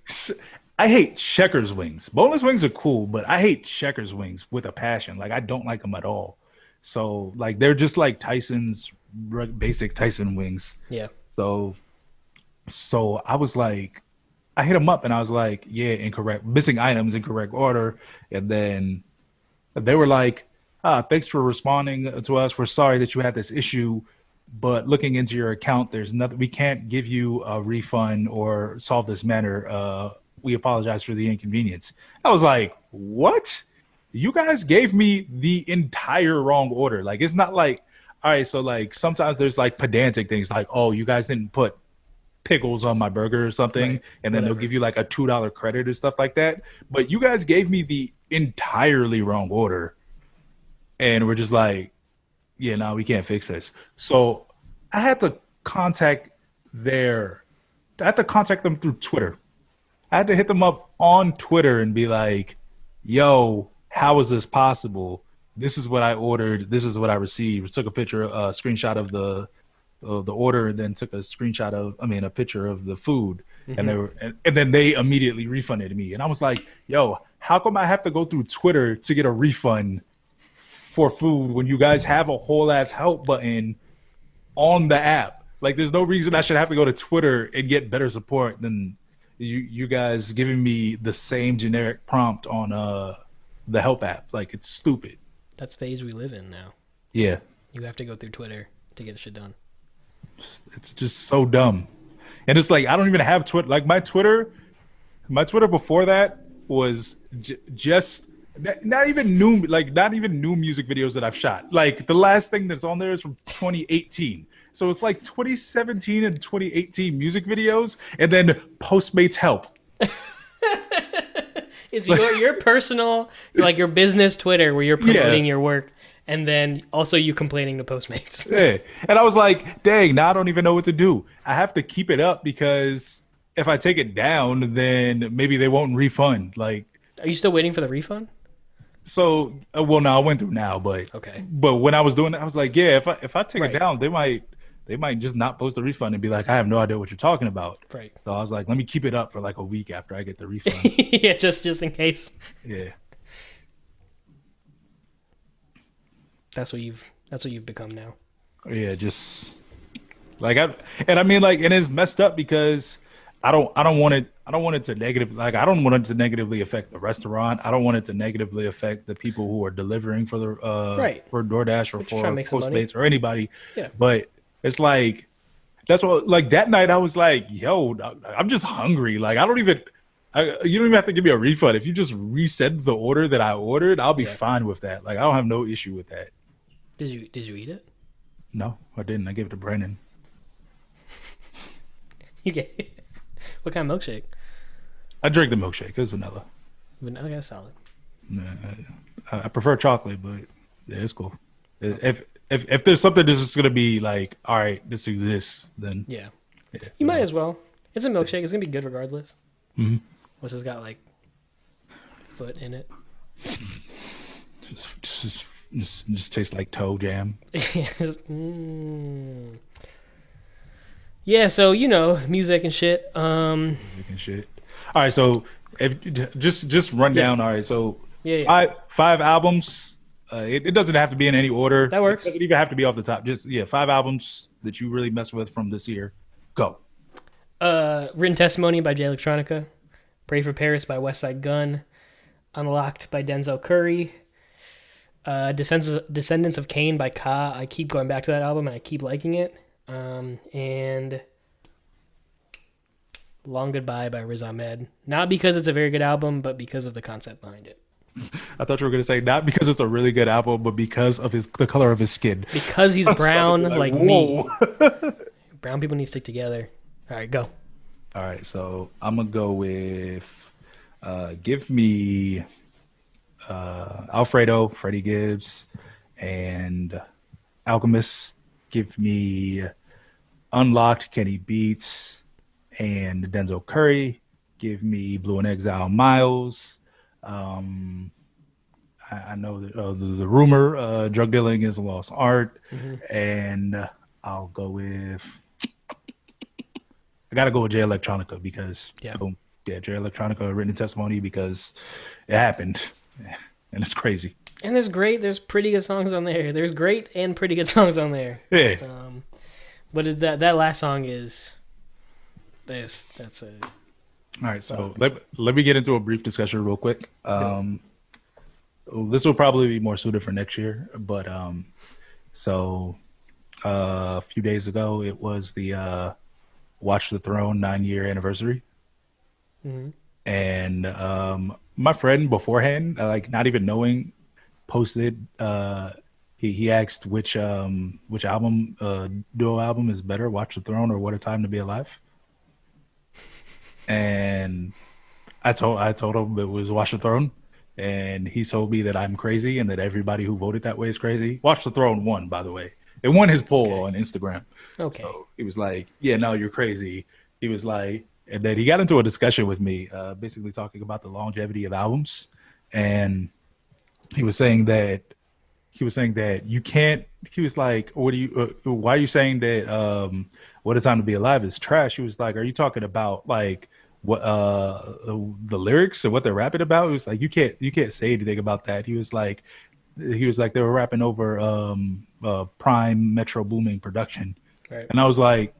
I hate Checkers wings. Boneless wings are cool, but I hate Checkers wings with a passion. Like I don't like them at all. So like they're just like Tyson's basic Tyson wings. Yeah. So I was like, I hit them up and I was like, yeah, incorrect, missing items, incorrect order. And then they were like, thanks for responding to us. We're sorry that you had this issue, but looking into your account, there's nothing, we can't give you a refund or solve this matter. We apologize for the inconvenience. I was like, what? You guys gave me the entire wrong order. Like, it's not like, all right, so like sometimes there's like pedantic things like, oh, you guys didn't put pickles on my burger or something. Right. And then Whatever. they'll give you like a $2 credit or stuff like that. But you guys gave me the entirely wrong order. And we're just like, yeah, no, we can't fix this. So I had to contact them through Twitter. I had to hit them up on Twitter and be like, yo, how is this possible? This is what I ordered. This is what I received. Took a screenshot of the order, and then took a picture of the food. And then they immediately refunded me. And I was like, yo, how come I have to go through Twitter to get a refund for food when you guys have a whole ass help button on the app? Like, there's no reason I should have to go to Twitter and get better support than you guys giving me the same generic prompt on the help app. Like, it's stupid. That's the age we live in now. Yeah, You have to go through Twitter to get shit done. it's just so dumb. And it's like I don't even have Twitter. Like my Twitter My Twitter before that was just not even new music videos that I've shot. Like the last thing that's on there is from 2018. So it's like 2017 and 2018 music videos, and then Postmates help. It's your personal, like your business Twitter where you're promoting your work, and then also you complaining to Postmates. Yeah. And I was like, dang, now I don't even know what to do. I have to keep it up because if I take it down, then maybe they won't refund. Like, are you still waiting for the refund? So, well, no, I went through now, but okay. But when I was doing it, I was like, yeah, if I take it down, they might just not post the refund and be like, I have no idea what you're talking about. Right. So I was like, let me keep it up for like a week after I get the refund. Yeah, just in case. Yeah. That's what you've become now. Yeah, just like and it's messed up because I don't want it to I don't want it to negatively affect the restaurant. I don't want it to negatively affect the people who are delivering for the for DoorDash or for Postmates or anybody. Yeah. But it's like that's what like that night I was like, yo, I'm just hungry. Like you don't even have to give me a refund. If you just resend the order that I ordered, I'll be fine with that. Like I don't have no issue with that. Did you eat it? No, I didn't. I gave it to Brandon. You gave it? What kind of milkshake? I drank the milkshake. It was vanilla. Vanilla, that's solid. I prefer chocolate, but yeah, it's cool. Okay. If there's something that's just gonna be like, all right, this exists, then yeah you might as well. It's a milkshake. It's gonna be good regardless. Mm-hmm. Unless it's got like foot in it. Just tastes like toe jam. Yeah, so music and shit. Music and shit. All right, so if just run down. All right, so five albums. It doesn't have to be in any order. That works. It doesn't even have to be off the top. Just 5 albums that you really mess with from this year. Go. Written Testimony by Jay Electronica. Pray for Paris by Westside Gunn. Unlocked by Denzel Curry. Descendants of Cain by Ka. I keep going back to that album and I keep liking it. And Long Goodbye by Riz Ahmed. Not because it's a very good album, but because of the concept behind it. I thought you were going to say not because it's a really good album, but because of the color of his skin. Because he's brown like me. Brown people need to stick together. All right, go. All right, so I'm going to go with give me Alfredo, Freddie Gibbs, and Alchemist. Give me Unlocked, Kenny Beats, and Denzel Curry. Give me Blue and Exile, Miles. I know that the rumor, drug dealing is a lost art, and I'll go with. I gotta go with Jay Electronica because Jay Electronica Written Testimony because it happened, and it's crazy. And there's pretty good songs on there. There's great and pretty good songs on there. Yeah. But that last song is, that's a. All right, so let me get into a brief discussion real quick. This will probably be more suited for next year, but a few days ago it was the Watch the Throne 9-year anniversary, and my friend beforehand, like not even knowing, posted. He asked which album, duo album is better, Watch the Throne or What a Time to Be Alive. And I told him it was Watch the Throne, and he told me that I'm crazy and that everybody who voted that way is crazy. Watch the Throne won, by the way. It won his poll on Instagram. Okay. So he was like, yeah, no, you're crazy. He was like, and then he got into a discussion with me, basically talking about the longevity of albums. And he was saying that you can't, he was like, why are you saying that What a Time to Be Alive is trash? He was like, are you talking about like what the lyrics and what they're rapping about? It was like, you can't say anything about that. He was like they were rapping over prime Metro Booming production. Right. And I was like,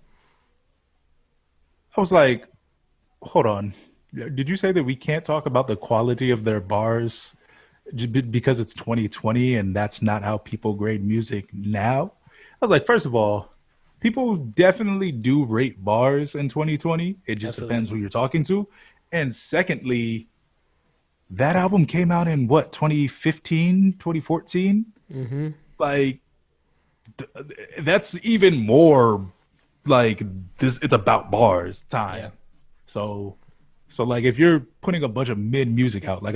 hold on. Did you say that we can't talk about the quality of their bars because it's 2020 and that's not how people grade music now? I was like, first of all, people definitely do rate bars in 2020. It just depends who you're talking to. And secondly, that album came out in what, 2015, 2014? Mm-hmm. Like that's even more like this, it's about bars Yeah, time. So like if you're putting a bunch of mid music out, like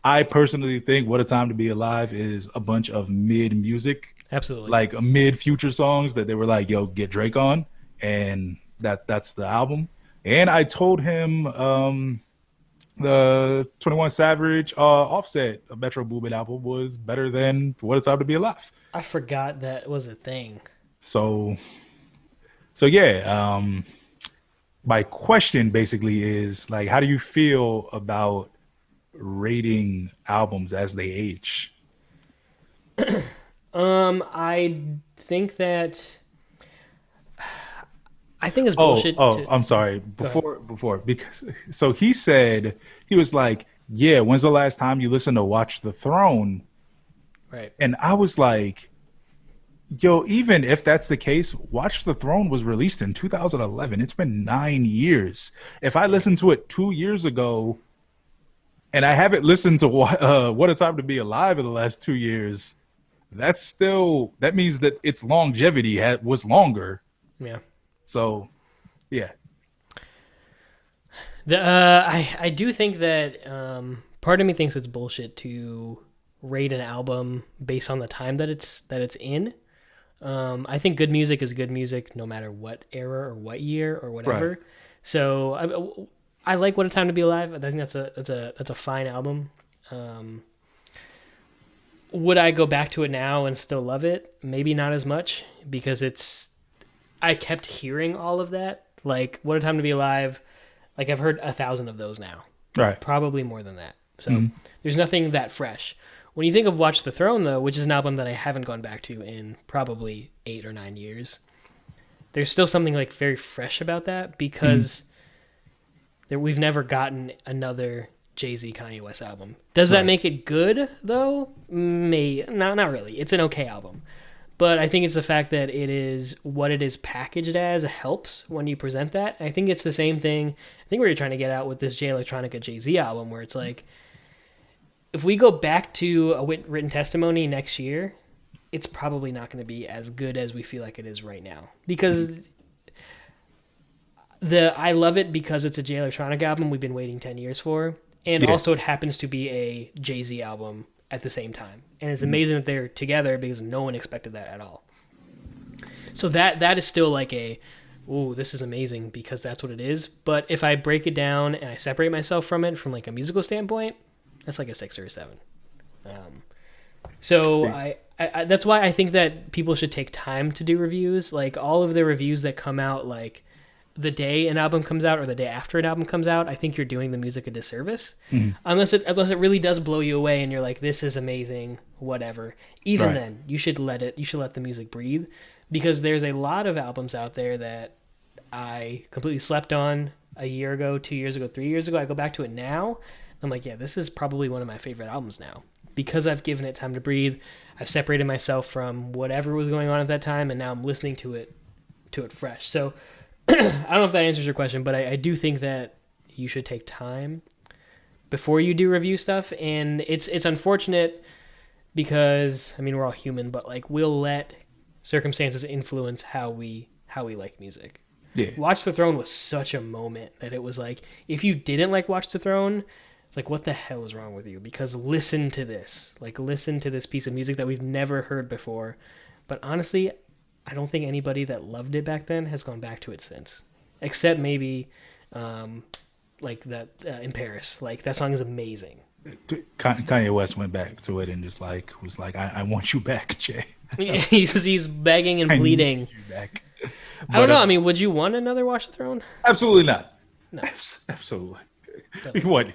I personally think What a Time to Be Alive is a bunch of mid music, absolutely. like a mid future songs that they were like, yo, get Drake on, and that's the album. And I told him the 21 Savage Offset Metro Boomin album was better than What a Time to Be Alive. I forgot that was a thing. So yeah, my question basically is like, how do you feel about rating albums as they age? I think that I think it's Oh, bullshit. oh, To I'm sorry. Go ahead. Before, because so he said he was like, "Yeah, when's the last time you listened to Watch the Throne?" Right. And I was like, "Yo, even if that's the case, Watch the Throne was released in 2011. It's been 9 years. If I Yeah. listened to it 2 years ago, and I haven't listened to What a Time to Be Alive in the last 2 years, that means that its longevity was longer. Yeah. So, yeah, I do think that part of me thinks it's bullshit to rate an album based on the time that it's in. I think good music is good music no matter what era or what year or whatever. right, So I like What a Time to Be Alive. I think that's a fine album. Would I go back to it now and still love it? Maybe not as much because I kept hearing all of that. Like What a Time to Be Alive. Like I've heard 1,000 of those now, right. probably more than that. So Mhm. there's nothing that fresh. When you think of Watch the Throne, though, which is an album that I haven't gone back to in probably 8 or 9 years, there's still something like very fresh about that because we've never gotten another Jay-Z Kanye West album. Does that Right. make it good though? Not really. It's an okay album. But I think it's the fact that it is what it is packaged as helps when you present that. I think it's the same thing. I think we were trying to get out with this Jay Electronica Jay-Z album where it's like, if we go back to a written testimony next year, it's probably not going to be as good as we feel like it is right now. Because I love it because it's a Jay Electronica album we've been waiting 10 years for. And Yeah. also it happens to be a Jay-Z album at the same time. And it's amazing that they're together because no one expected that at all. So that is still like ooh, this is amazing because that's what it is. But if I break it down and I separate myself from it from like a musical standpoint, that's like a 6 or a 7. So I that's why I think that people should take time to do reviews. Like all of the reviews that come out like the day an album comes out or the day after an album comes out, I think you're doing the music a disservice. Unless it really does blow you away and you're like, this is amazing, whatever. Even Right. then, you should let the music breathe. Because there's a lot of albums out there that I completely slept on a year ago, 2 years ago, 3 years ago. I go back to it now. I'm like, yeah, this is probably one of my favorite albums now. Because I've given it time to breathe. I've separated myself from whatever was going on at that time, and now I'm listening to it fresh. So I don't know if that answers your question, but I do think that you should take time before you do review stuff. And it's unfortunate because, I mean, we're all human, but like we'll let circumstances influence how we like music. Yeah. Watch the Throne was such a moment that it was like, if you didn't like Watch the Throne, it's like, what the hell is wrong with you? Because listen to this. Like, listen to this piece of music that we've never heard before. But honestly, I don't think anybody that loved it back then has gone back to it since. Except maybe, like, that In Paris. Like, that song is amazing. Kanye West went back to it and just like was like, I want you back, Jay. He's begging and I pleading. need you back. I don't But, know. I mean, would you want another Watch the Throne? absolutely not. No. Absolutely. Definitely. What?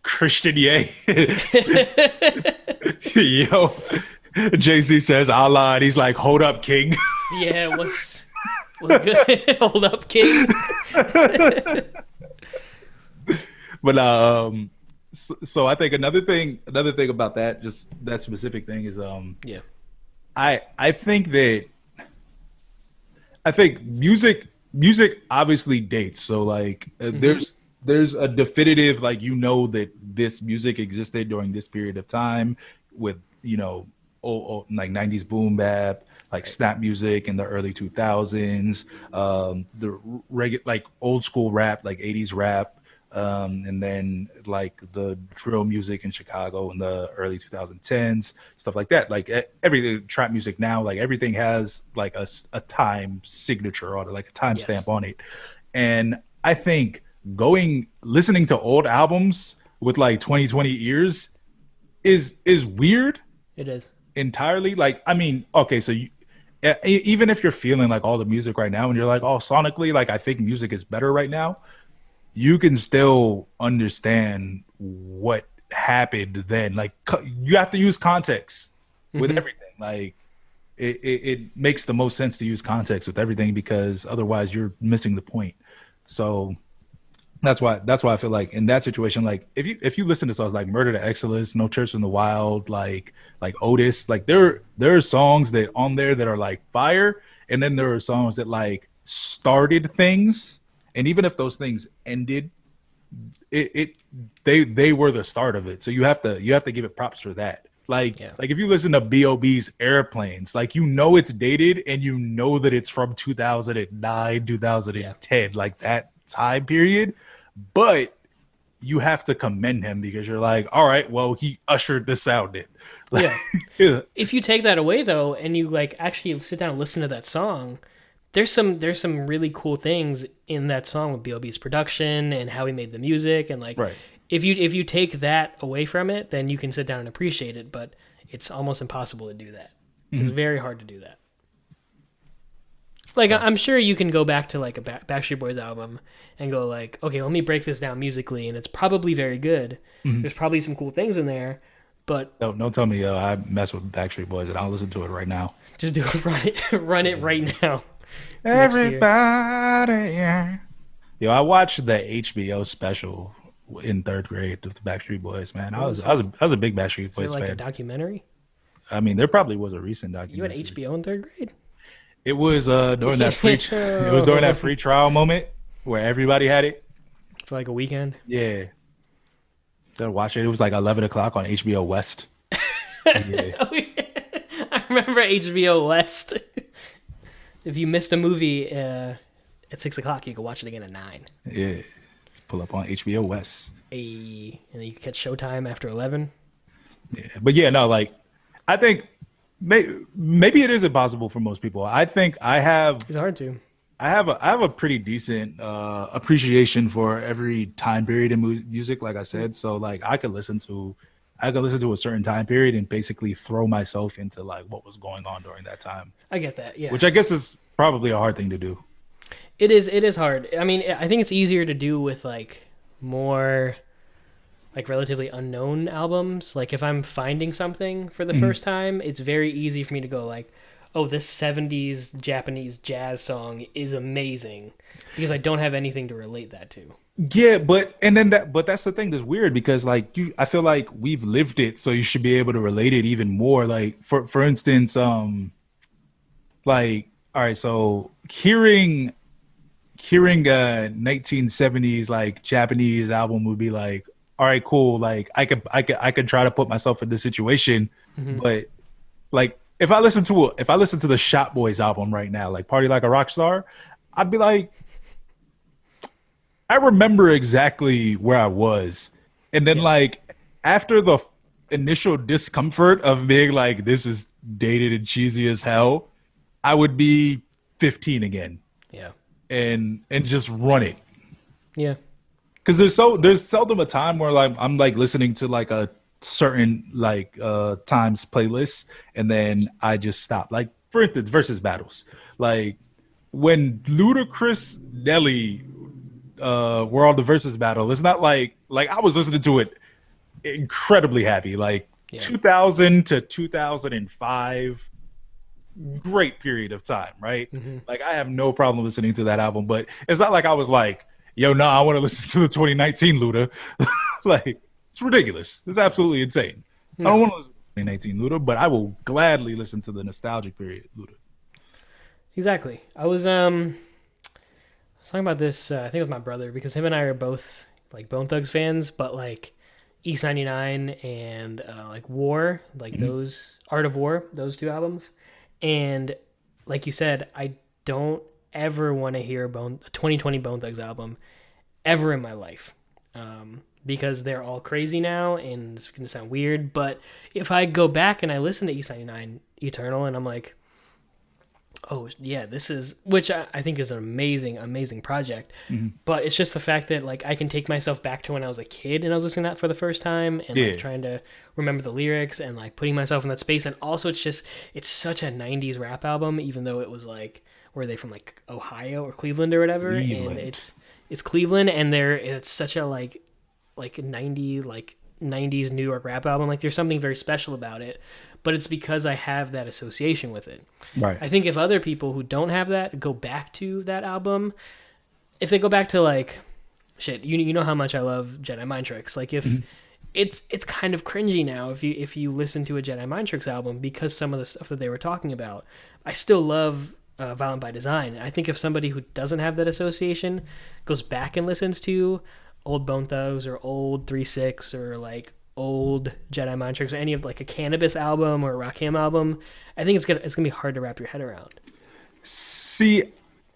Christian Ye. Yo. Jay-Z says Allah and he's like, hold up, King. Yeah, what's good? Hold up, King. But so I think another thing about that, just that specific thing is Yeah. I think music music obviously dates. So like Hmm. there's a definitive like that this music existed during this period of time with like 90s boom bap, like Right. snap music in the early 2000s, the like old school rap, like 80s rap, and then like the drill music in Chicago in the early 2010s, stuff like that. Like everything trap music now, like everything has like a time signature on it, like a Yes, timestamp on it. And I think going listening to old albums with like 2020 ears is weird it is. entirely. Like, I mean, okay, so even if you're feeling like all the music right now and you're like, oh, sonically, like I think music is better right now, you can still understand what happened then. Like you have to use context with Hmm. everything. Like it makes the most sense to use context with everything because otherwise you're missing the point. So that's why I feel like in that situation, like if you listen to songs like Murder to Exodus, No Church in the Wild, like Otis, like there are songs that on there that are like fire, and then there are songs that like started things, and even if those things ended, it they were the start of it. So you have to give it props for that. Yeah. Like if you listen to Bob's Airplanes, like it's dated and you know that it's from 2009, Yeah. 2010, like that time period, but you have to commend him because you're like, all right, well, he ushered this out in. Like, Yeah. yeah. If you take that away though, and you like actually sit down and listen to that song, there's some really cool things in that song with B.O.B.'s production and how he made the music, and like Right. if you take that away from it, then you can sit down and appreciate it. But it's almost impossible to do that. It's Mhm. very hard to do that. Like So I'm sure you can go back to like a Backstreet Boys album and go like, okay, let me break this down musically, and it's probably very good. mhm. There's probably some cool things in there, but Don't tell me I mess with Backstreet Boys and I'll listen to it right now. just do it, run it right now. Next year. Everybody, yeah. Yo, I watched the HBO special in third grade with the Backstreet Boys. Man, What was I was a big Backstreet is it Boys like a fan. documentary? I mean, there probably was a recent You had documentary. HBO in third grade? It was during that free it was during that Damn. free trial moment where everybody had it. For like a weekend. Yeah, gotta watch it. It was like 11 o'clock on HBO West. Yeah, I remember HBO West. If you missed a movie at 6 o'clock, you could watch it again at 9. yeah. Pull up on HBO West. And then you could catch Showtime after 11. Yeah, but yeah, no, like I think maybe it is impossible for most people. I think It's hard to. I have a pretty decent appreciation for every time period in music, like I said. So like I could listen to a certain time period and basically throw myself into like what was going on during that time, I get that. Yeah. which I guess is probably a hard thing to do. It is hard. I mean, I think it's easier to do with like more like relatively unknown albums. Like if I'm finding something for the Mhm. first time, it's very easy for me to go like, "Oh, this 70s Japanese jazz song is amazing," because I don't have anything to relate that to. Yeah, but that's the thing that's weird because like I feel like we've lived it, so you should be able to relate it even more. Like for instance, like all right, so hearing a 1970s like Japanese album would be like, all right, cool. Like I could try to put myself in this situation, Hmm. but like if I listen to the Shop Boys album right now, like Party Like a Rock Star, I'd be like, I remember exactly where I was. And then Yes. like after the initial discomfort of being like this is dated and cheesy as hell, I would be 15 again Yeah. and just run it. Yeah. Cuz there's seldom a time where like I'm like listening to like a certain like times playlist and then I just stop. Like for instance, versus battles. Like when Ludacris Nelly were on the versus battle, it's not like I was listening to it incredibly happy. Like Yeah. 2000 to 2005, great period of time, right? Hmm. Like I have no problem listening to that album, but it's not like I was like, yo, no, I want to listen to the 2019 Luda. Like it's ridiculous. It's absolutely insane. I don't No. want to listen to 2019 Luda, but I will gladly listen to the nostalgic period Luda. Exactly. I was was talking about this, I think with my brother, because him and I are both like Bone Thugs fans, but like East 99 and like War, like Mhm. those Art of War, those two albums. And like you said, I don't ever want to hear a 2020 Bone Thugs album ever in my life. Because they're all crazy now and it's going to sound weird. But if I go back and I listen to East 99 Eternal and I'm like, oh yeah, this is, which I think is an amazing, amazing project. Mhm. But it's just the fact that like I can take myself back to when I was a kid and I was listening to that for the first time and Yeah. like trying to remember the lyrics and like putting myself in that space. And also it's such a 90s rap album, even though it was like, were they from like Ohio or Cleveland or whatever? And Cleveland. it's Cleveland and it's such a like 90s New York rap album. Like there's something very special about it, but it's because I have that association with it. Right. I think if other people who don't have that go back to that album, if they go back to like shit, you know how much I love Jedi Mind Tricks. Like if it's kind of cringy now if you listen to a Jedi Mind Tricks album because some of the stuff that they were talking about. I still love Violent by Design. I think if somebody who doesn't have that association goes back and listens to old Bone Thugs or old 3-6 or like old Jedi Mind Tricks or any of like a Cannabis album or a Rakim album, I think it's gonna be hard to wrap your head around. See,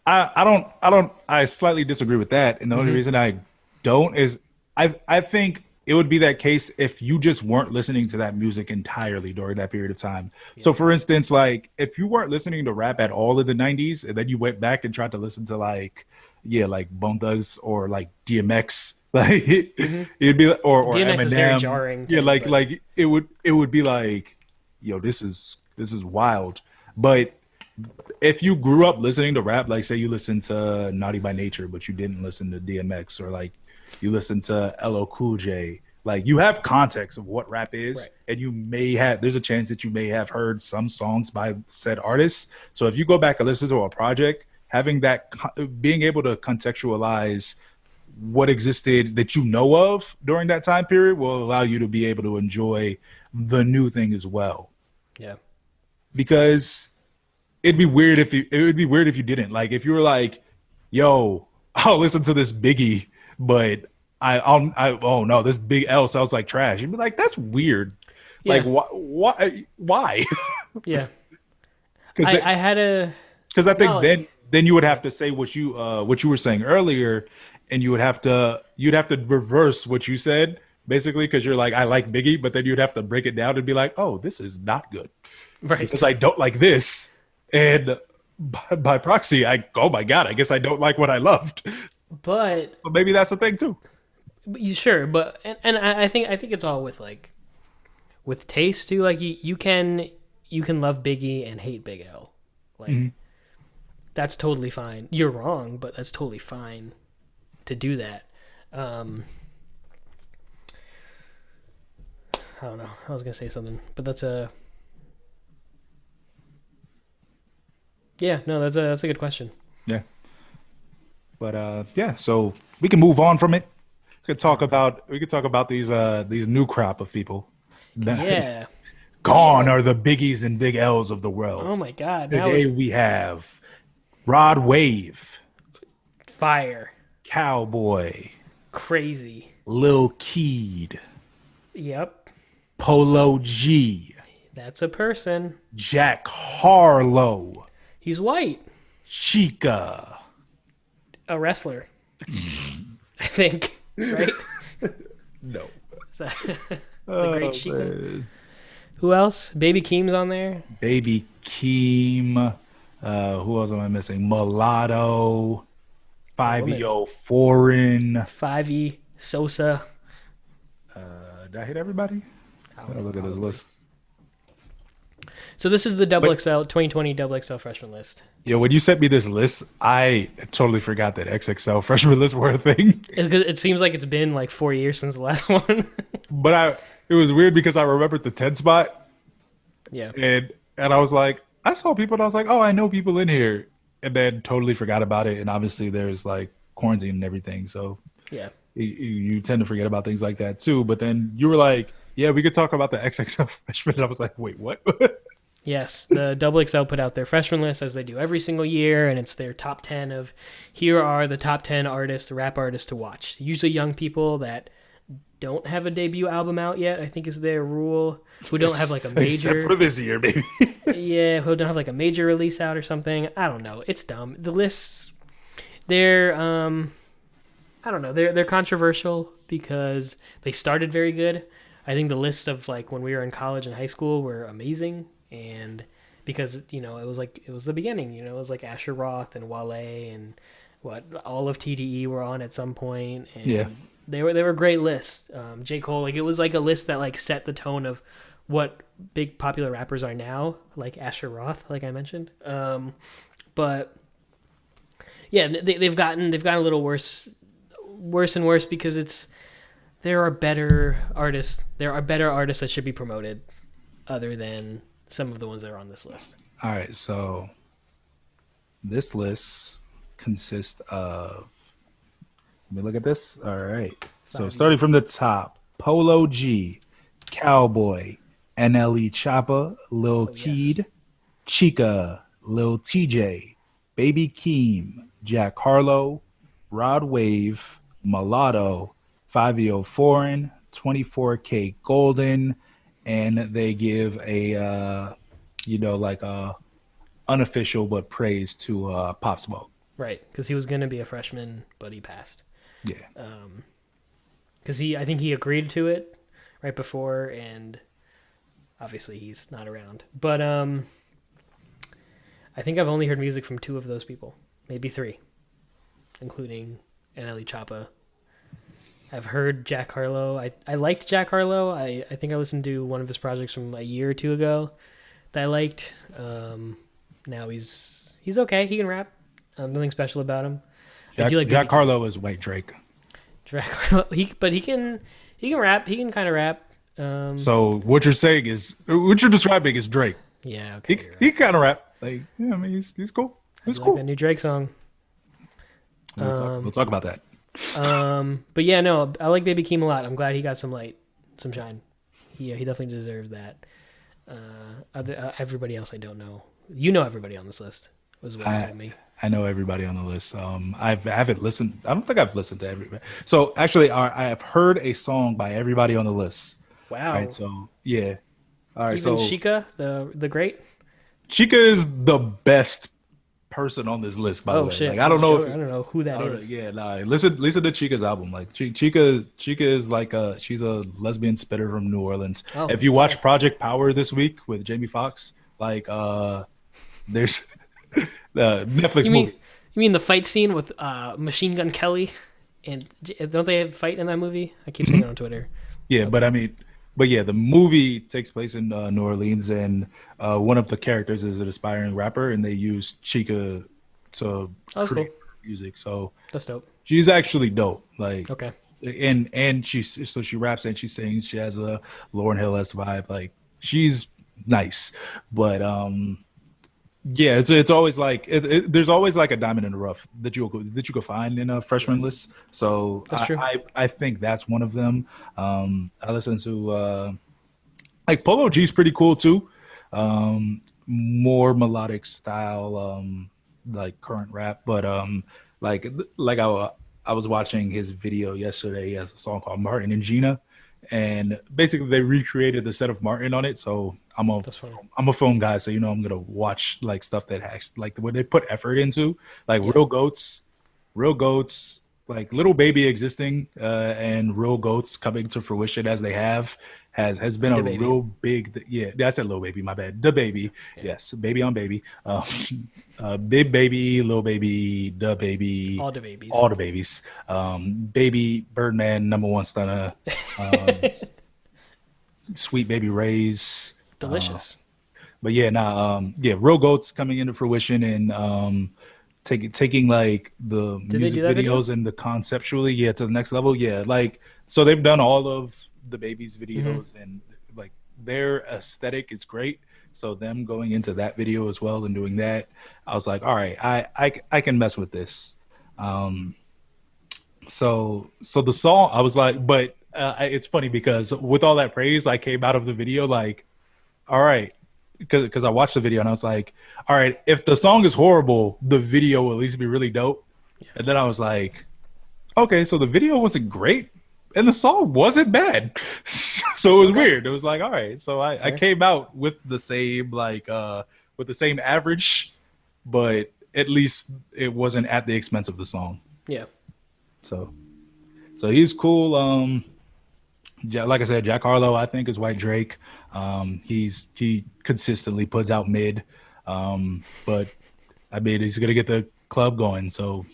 I slightly disagree with that. And the only reason I don't is I think it would be that case if you just weren't listening to that music entirely during that period of time. So for instance, like if you weren't listening to rap at all in the 90s and then you went back and tried to listen to like, yeah, like Bone Thugs or like DMX, like it'd be or DMX Eminem. is very jarring. Yeah, But like it would be like, yo, this is wild. But if you grew up listening to rap, like say you listened to Naughty by Nature, but you didn't listen to DMX, or like you listen to LL Cool J, like you have context of what rap is, Right. and there's a chance that you may have heard some songs by said artists. So if you go back and listen to a project, having being able to contextualize what existed that you know of during that time period will allow you to be able to enjoy the new thing as well. yeah. Because it would be weird if you didn't. Like if you were like, yo, I'll listen to this Biggie, but oh no, this Big L sounds like trash. You'd be like, that's weird. Yeah. Like why? Yeah. Because I had a I think no, then you would have to say what you were saying earlier, and you'd have to reverse what you said basically, because you're like, I like Biggie, but then you'd have to break it down and be like, oh, this is not good right. because I don't like this, and by proxy, oh my god, I guess I don't like what I loved. But But maybe that's the thing too. sure, but and I think it's all with like with taste too. Like you can love Biggie and hate Big L. Like that's totally fine. You're wrong, but that's totally fine to do that. I don't know. I was gonna say something, but that's a yeah. No, that's a good question. Yeah. But yeah, so we can move on from it. We could talk about these new crop of people. Yeah. Gone are the Biggies and Big L's of the world. Oh my God. Now Today it's we have Rod Wave, fire. Cowboy, Crazy. Lil Keed, Yep. Polo G, That's a person. Jack Harlow, He's white. Chica. A wrestler. I think. Right? No. Is that the great Chica? man. Who else? Baby Keem's on there. Baby Keem. Who else am I missing? Mulatto. 5EO Foreign. 5E Sosa. Did I hit everybody? Gotta look at this list. So this is the XXL 2020 XXL freshman list. Yo, when you sent me this list, I totally forgot that XXL freshman lists were a thing. It seems like it's been like 4 years since the last one. But it was weird because I remembered the 10 spot, Yeah. and I was like, I saw people, and I was like, oh, I know people in here, and then totally forgot about it. And obviously, there's like quarantine and everything, so Yeah. you tend to forget about things like that too. But then you were like, yeah, we could talk about the XXL freshman. And I was like, wait, what? Yes, the Double XL put out their freshman list as they do every single year, and it's their top 10 of here are the top 10 artists, rap artists to watch. Usually young people that don't have a debut album out yet, I think is their rule. Who don't have like a Except major, for this year, baby. yeah, who don't have like a major release out or something. I don't know. It's dumb. The lists, they're, I don't know. They're controversial because they started very good. I think the lists of like when we were in college and high school were amazing, and because it was the beginning. It was like Asher Roth and Wale and what all of TDE were on at some point, and Yeah. they were great lists. J. Cole, like it was like a list that like set the tone of what big popular rappers are now, like Asher Roth, like I mentioned. But yeah, they've gotten a little worse and worse because there are better artists that should be promoted other than some of the ones that are on this list. All right, so this list consists of. Let me look at this. All right. So starting from the top, Polo G, Cowboy, NLE Choppa, Lil Keed, Chica, Lil TJ, Baby Keem, Jack Harlow, Rod Wave, Mulatto, 5EO Foreign, 24K Golden, and they give a like a unofficial but praise to Pop Smoke. Right, because he was going to be a freshman, but he passed. Yeah. Because I think he agreed to it right before, and obviously he's not around. But I think I've only heard music from 2 of those people, maybe 3, including NLE Choppa. I've heard Jack Harlow. I liked Jack Harlow. I think I listened to one of his projects from a year or 2 ago that I liked. Now he's okay. He can rap. Nothing special about him. Jack Harlow is white Drake. Jack Harlow, he can rap. He can kind of rap. So what you're describing is Drake. Yeah, okay. He kind of rap. Like, yeah, I mean, he's cool. He's cool. Like a new Drake song. We'll talk about that. But yeah, no, I like Baby Keem a lot. I'm glad he got some light, some shine. He definitely deserves that. Everybody else I don't know. You know everybody on this list was what you told me. I know everybody on the list. I haven't listened. I don't think I've listened to everybody. So actually, I have heard a song by everybody on the list. Wow. Right. So yeah. All right. Even so Chica, the great. Chica is the best person on this list. By the way, Shit. Like I don't know who that is. Yeah. Nah. Listen to Chica's album. Like Chica is like she's a lesbian spitter from New Orleans. Oh, if you watch Project Power this week with Jamie Foxx, like there's. The Netflix movie. You mean the fight scene with Machine Gun Kelly? And don't they fight in that movie? I keep saying it on Twitter. Yeah, okay. But yeah, the movie takes place in New Orleans, and one of the characters is an aspiring rapper, and they use Chica to create music. So that's dope. She's actually dope. Like okay, and she raps and she sings. She has a Lauryn Hill-esque vibe. Like she's nice, but yeah, it's always like there's always like a diamond in the rough that you could find in a freshman list. So I think that's one of them. I listen to like Polo G's pretty cool too. More melodic style, like current rap, but like I was watching his video yesterday. He has a song called Martin and Gina, and basically they recreated the set of Martin on it. So I'm a film guy, so I'm gonna watch like stuff that actually like where they put effort into, like real goats, like Little Baby existing, and real goats coming to fruition as they has been a real big. Yeah, I said Lil Baby, my bad. The Baby, yes, Baby on Baby, Big Baby, Lil Baby, the Baby, all the babies, Baby Birdman, #1 stunner, Sweet Baby Ray's. Delicious. But yeah, real goats coming into fruition and taking like the music videos and the conceptually to the next level. Yeah, like so they've done all of the Baby's videos and like their aesthetic is great. So them going into that video as well and doing that, I was like, all right, I can mess with this. So the song, I was like, but it's funny because with all that praise, I came out of the video like, all right, because I watched the video and I was like, all right, if the song is horrible, the video will at least be really dope. And then I was like, okay, so the video wasn't great and the song wasn't bad. So it was Okay, weird. It was like, all right. So I fair. came out with the same with the same average, but at least it wasn't at the expense of the song. Yeah. So he's cool. Like I said, Jack Harlow, I think, is White Drake. He consistently puts out mid, but I mean he's gonna get the club going, so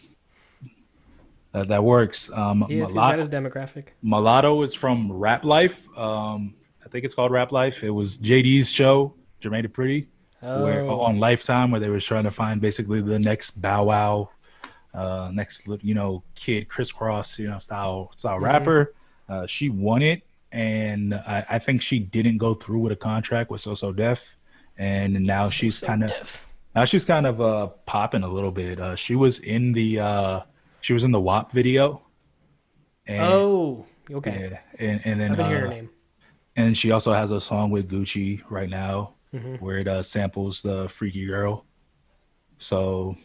that works. He is. He's got his demographic. Mulatto is from Rap Life. I think it's called Rap Life. It was JD's show, Jermaine Dupri, where Oh. on Lifetime, where they was trying to find basically the next Bow Wow, next kid crisscross style rapper. She won it, and I think she didn't go through with a contract with So Def, and So so deaf. now she's kind of popping a little bit. She was in the WAP video, and Oh. Okay. yeah, and then I've been hearing her name. and she also has a song with Gucci right now Hmm. where it samples the Freaky Girl. So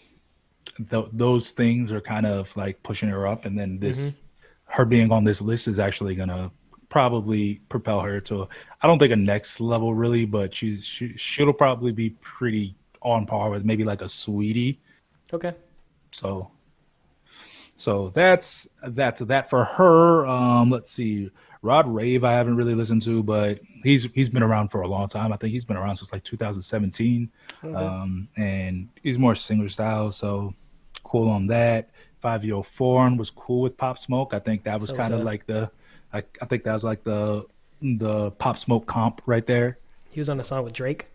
those things are kind of like pushing her up, and then Hmm. this her being on this list is actually gonna probably propel her to I don't think a next level really, but she'll probably be pretty on par with maybe like a Sweetie. Okay. So that's that for her. Let's see. Rod Rave I haven't really listened to, but he's been around for a long time. I think he's been around since like 2017. Okay. And he's more singer style, so cool on that. 5 Year Foreign was cool with Pop Smoke. I think that was So kind of so. like I think that was like the Pop Smoke comp right there. He was on a song with Drake.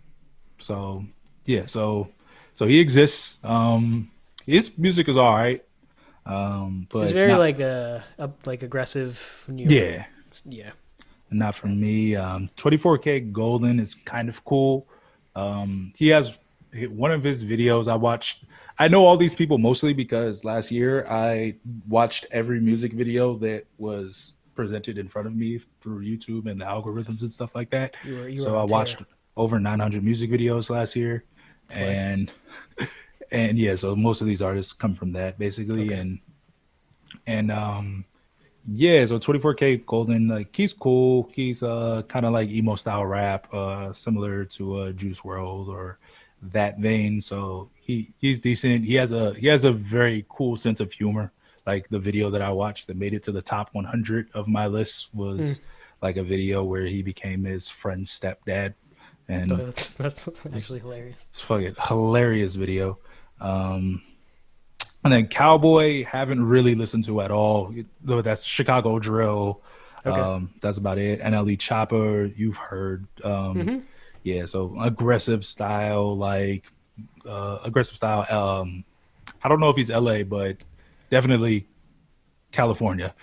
So yeah, so he exists. His music is all right, It's but very not like aggressive New York. yeah, Yeah. not for me. 24K Golden is kind of cool. He has one of his videos I watched. I know all these people mostly because last year I watched every music video that was presented in front of me through YouTube and the algorithms and stuff like that. You were So on I a tear. watched over 900 music videos last year, Flex. and yeah, so most of these artists come from that basically, Okay. and yeah, so 24K Golden, like he's cool. He's kind of like emo style rap, similar to Juice World or that vein. So he's decent. He has a very cool sense of humor. Like the video that I watched that made it to the top 100 of my list Hmm. was like a video where he became his friend's stepdad, Oh, and that's actually hilarious. it's fucking hilarious video. Um, and then Cowboy, haven't really listened to at all. Though that's Chicago Drill. Okay. That's about it. NLE Chopper, you've heard. Hmm. Yeah, so aggressive style. I don't know if he's LA, but definitely California.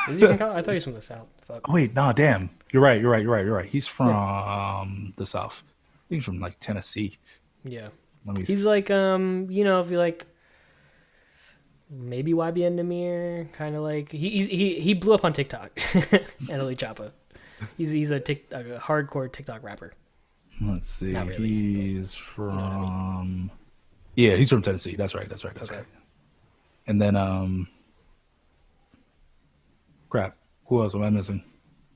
Is he from I thought he was from the South. Fuck. Oh wait, nah, damn. You're right. He's Yeah. from the South. I think he's from like Tennessee. Yeah. Let me see. He's like if you like maybe YBN Namir, kind of like he blew up on TikTok. NLE Choppa. He's a hardcore TikTok rapper. Let's see. Not really. He's You know what I mean? from Yeah, he's from Tennessee. That's right. That's Okay. right. And then crap. Who else am I missing?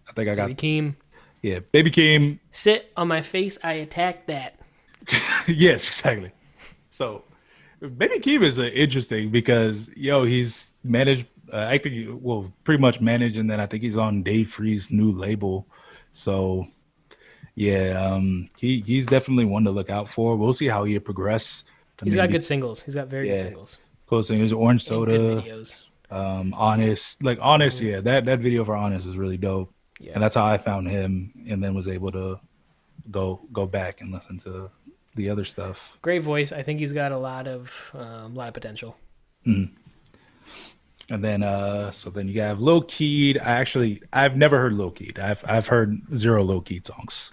I think I got Baby Keem. yeah, Baby Keem. Sit on my face, I attack that. Yes, exactly. So Baby Keem is interesting because he's managed. I think pretty much managed, and then I think he's on Dave Free's new label. So yeah, he's definitely one to look out for. We'll see how he progress. I He's mean, got good singles. He's got very good yeah, singles cool singers, Orange and good Soda, videos. Honest, like Honest. Yeah, that video for Honest is really dope, Yeah. and that's how I found him, and then was able to go back and listen to the other stuff. Great voice. I think he's got a lot of potential. Mhm. And then so then you have Lil Keed. I've never heard Lil Keed. I've heard zero Lil Keed songs.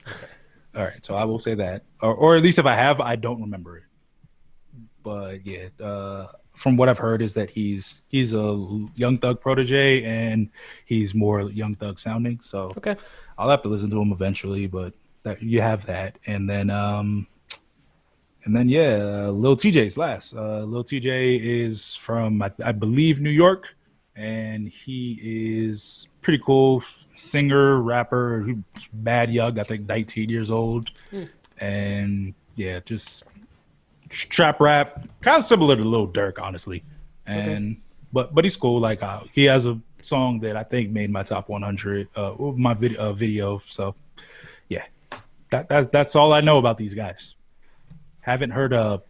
All right, so I will say that, or at least if I have, I don't remember it. But yeah, from what I've heard is that he's a Young Thug protege and he's more Young Thug sounding. So Okay. I'll have to listen to him eventually, but that you have that, and then yeah, Lil TJ's last. Lil TJ is from I believe New York, and he is pretty cool singer, rapper. He's bad young, I think 19 years old, and yeah, just trap rap, kind of similar to Lil Durk, honestly. Okay. And but he's cool. Like he has a song that I think made my top 100, my video. So yeah, that's all I know about these guys. Haven't heard a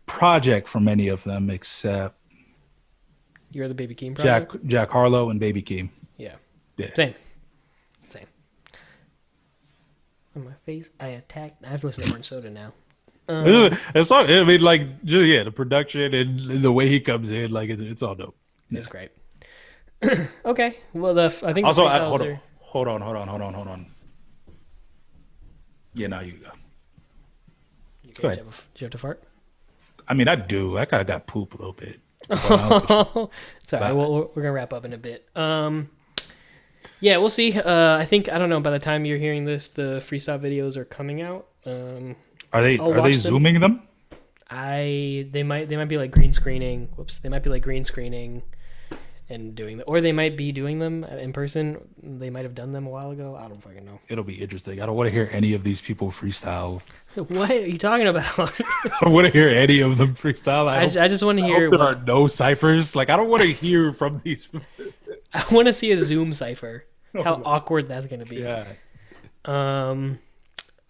project from any of them except You're the Baby Keem project? Jack Harlow and Baby Keem. Yeah. Yeah. Same. On my face, I attacked. I have to listen to Orange Soda now. It's all, I mean, like, yeah, the production and the way he comes in, like, it's all dope. It's great. Okay. Well, I think Also, the hold on. Yeah, now you go. Go ahead. Did you have to fart? I mean, I do. I kind of got poop a little bit. Sorry. We're gonna wrap up in a bit. Yeah, we'll see. I don't know. By the time you're hearing this, the freestyle videos are coming out. Are they zooming them? They might be like green screening. Whoops. They might be like green screening and doing or they might be doing them in person. They might have done them a while ago. I don't fucking know. It'll be interesting. I don't want to hear any of these people freestyle. What are you talking about? I don't want to hear any of them freestyle. I just want to hear. There are no ciphers. Like, I don't want to hear from these. I want to see a Zoom cipher. How awkward that's gonna be. Yeah.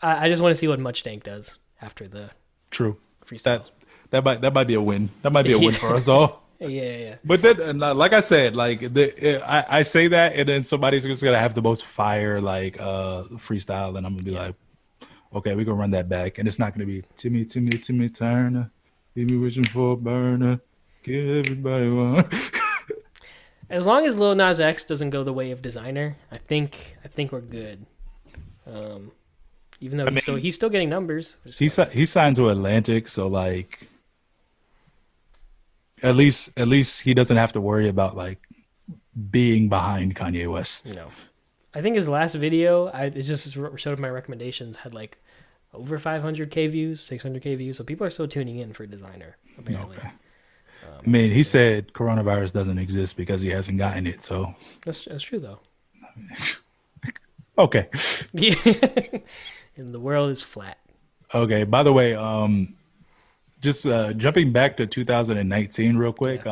I just want to see what Much Dank does after the True freestyle. That might be a win. That might be a win for us all. Yeah. But then, like I said, like I say that, and then somebody's just gonna have the most fire freestyle, and I'm gonna be like, okay, we gonna run that back, and it's not gonna be Timmy Turner, leave me wishing for a burner, give everybody one. As long as Lil Nas X doesn't go the way of Designer, I think we're good. Even though he's still getting numbers. He signed to Atlantic, so like. At least he doesn't have to worry about like being behind Kanye West. No, I think his last video, it just showed my recommendations had like over 500K views, 600K views. So people are still tuning in for Designer apparently. Okay. I mean, he said coronavirus doesn't exist because he hasn't gotten it. So that's true though. Okay. And the world is flat. Okay. By the way, just jumping back to 2019 real quick.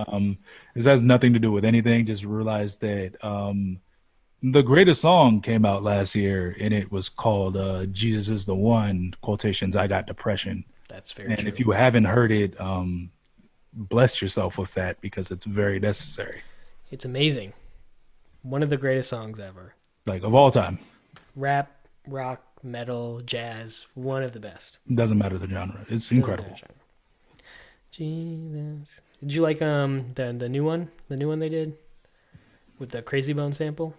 This has nothing to do with anything. Just realized that the greatest song came out last year, and it was called "Jesus Is the One." Quotations. I got depression. That's very true. And if you haven't heard it, bless yourself with that because it's very necessary. It's amazing. One of the greatest songs ever. Like of all time. Rap, rock, metal, jazz. One of the best. Doesn't matter the genre. It's incredible. Jesus. Did you like the new one? The new one they did with the Crazy Bone sample?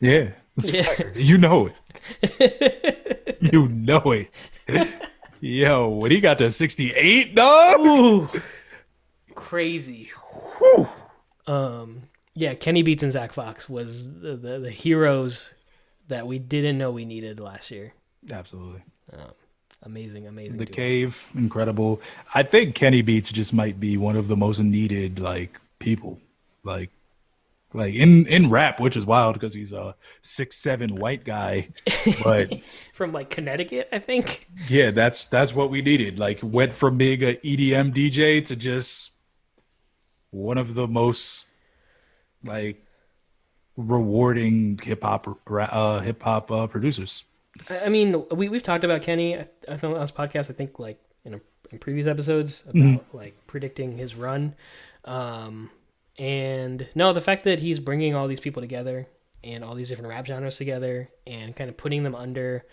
Yeah. Fire. You know it. You know it. Yo, when he got to 68, dog. Ooh, crazy. Whew. Yeah, Kenny Beats and Zach Fox was the heroes that we didn't know we needed last year. Absolutely. Amazing. The Cave, incredible. I think Kenny Beats just might be one of the most needed like people, like in rap, which is wild because he's a 6'7" white guy, but from like Connecticut, I think. Yeah, that's what we needed. Like went from being a EDM DJ to just one of the most like rewarding hip hop producers. I mean, we've talked about Kenny on this podcast. I think like in previous episodes about like predicting his run, and no, the fact that he's bringing all these people together and all these different rap genres together and kind of putting them under,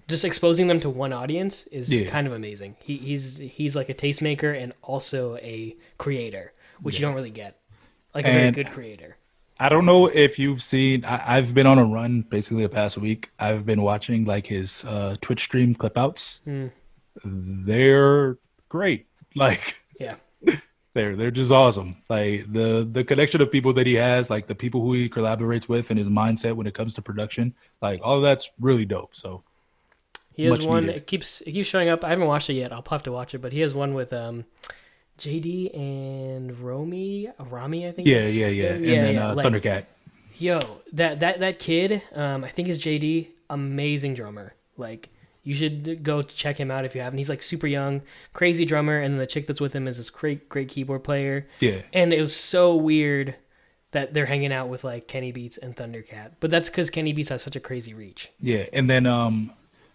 just exposing them to one audience is kind of amazing. He's like a tastemaker and also a creator, which you don't really get, like a very good creator. I don't know if you've seen, I've been on a run basically the past week. I've been watching like his Twitch stream clip outs. They're great. Like, yeah, they're just awesome. Like the connection of people that he has, like the people who he collaborates with and his mindset when it comes to production, like all of that's really dope. So He has Much one. needed. It keeps showing up. I haven't watched it yet. I'll have to watch it. But he has one with JD and Rami, I think. Yeah, yeah, yeah. And then Like, Thundercat. yo, that kid, I think is JD. Amazing drummer. Like, you should go check him out if you haven't. He's like super young, crazy drummer, and then the chick that's with him is this great keyboard player. Yeah. And it was so weird that they're hanging out with like Kenny Beats and Thundercat. But that's because Kenny Beats has such a crazy reach. Yeah, and then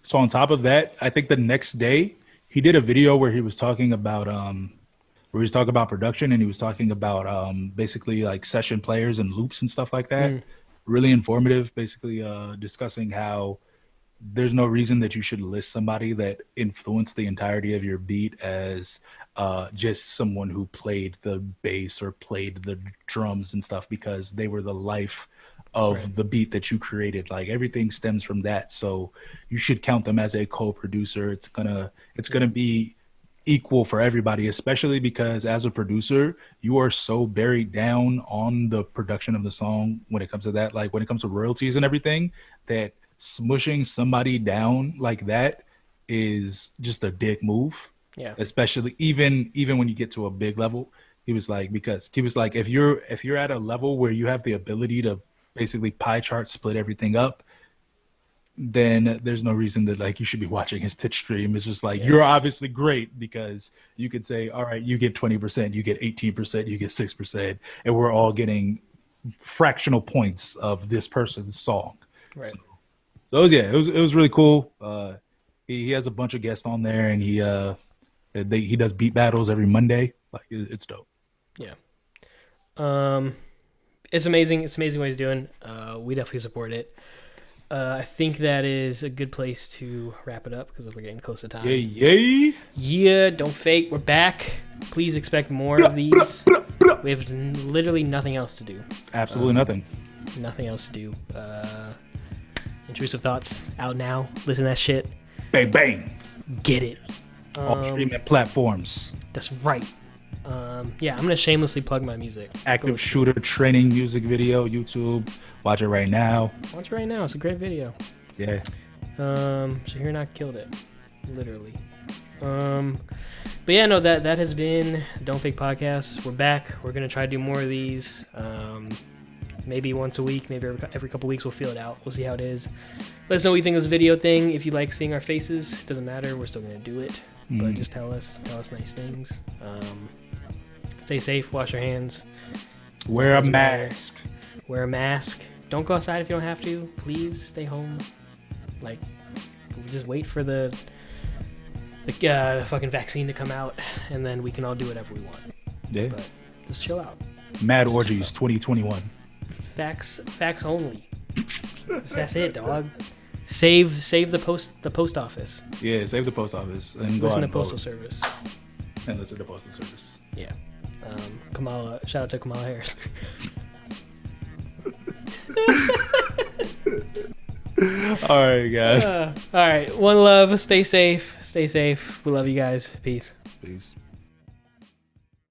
so on top of that, I think the next day he did a video where he was talking about production, and he was talking about basically like session players and loops and stuff like that. Really informative, basically discussing how there's no reason that you should list somebody that influenced the entirety of your beat as just someone who played the bass or played the drums and stuff, because they were the life of the beat that you created. Like, everything stems from that, so you should count them as a co-producer. It's gonna be equal for everybody, especially because as a producer you are so buried down on the production of the song when it comes to that, like when it comes to royalties and everything, that smushing somebody down like that is just a dick move. Yeah. Especially even when you get to a big level. He was like, if you're at a level where you have the ability to basically pie chart split everything up, then there's no reason that like you should be watching his Twitch stream. It's just like, you're obviously great because you could say, all right, you get 20%, you get 18%, you get 6%, and we're all getting fractional points of this person's song. Right. So it was really cool. He has a bunch of guests on there, and he does beat battles every Monday. Like, it's dope. Yeah. It's amazing. It's amazing what he's doing. We definitely support it. I think that is a good place to wrap it up because we're getting close to time. Yeah, don't fake. We're back. Please expect more of these. We have literally nothing else to do. Absolutely nothing. Nothing else to do. Intrusive Thoughts out now. Listen to that shit. Bang, bang. Get it. All streaming platforms. That's right. Yeah, I'm going to shamelessly plug my music. Active Shooter training music video, YouTube. Watch it right now. Watch it right now. It's a great video. Yeah. Shaheer not killed it. Literally. But yeah, no, that has been Don't Fake Podcast. We're back. We're going to try to do more of these. Maybe once a week, maybe every couple weeks. We'll feel it out. We'll see how it is. Let us know what you think of this video thing. If you like seeing our faces, it doesn't matter. We're still going to do it. But just tell us nice things. Stay safe. Wash your hands. Wear a mask. Wear a mask. Don't go outside if you don't have to. Please stay home. Like, just wait for the fucking vaccine to come out, and then we can all do whatever we want. Yeah. But just chill out. Mad Orgies 2021. Facts only. That's it, dog. Save the post office. Yeah, save the post office and go Listen to out Postal Service. and listen to Postal Service. Yeah. Shout out to Kamala Harris. All right, guys. All right. One love. Stay safe. We love you guys. Peace. Peace.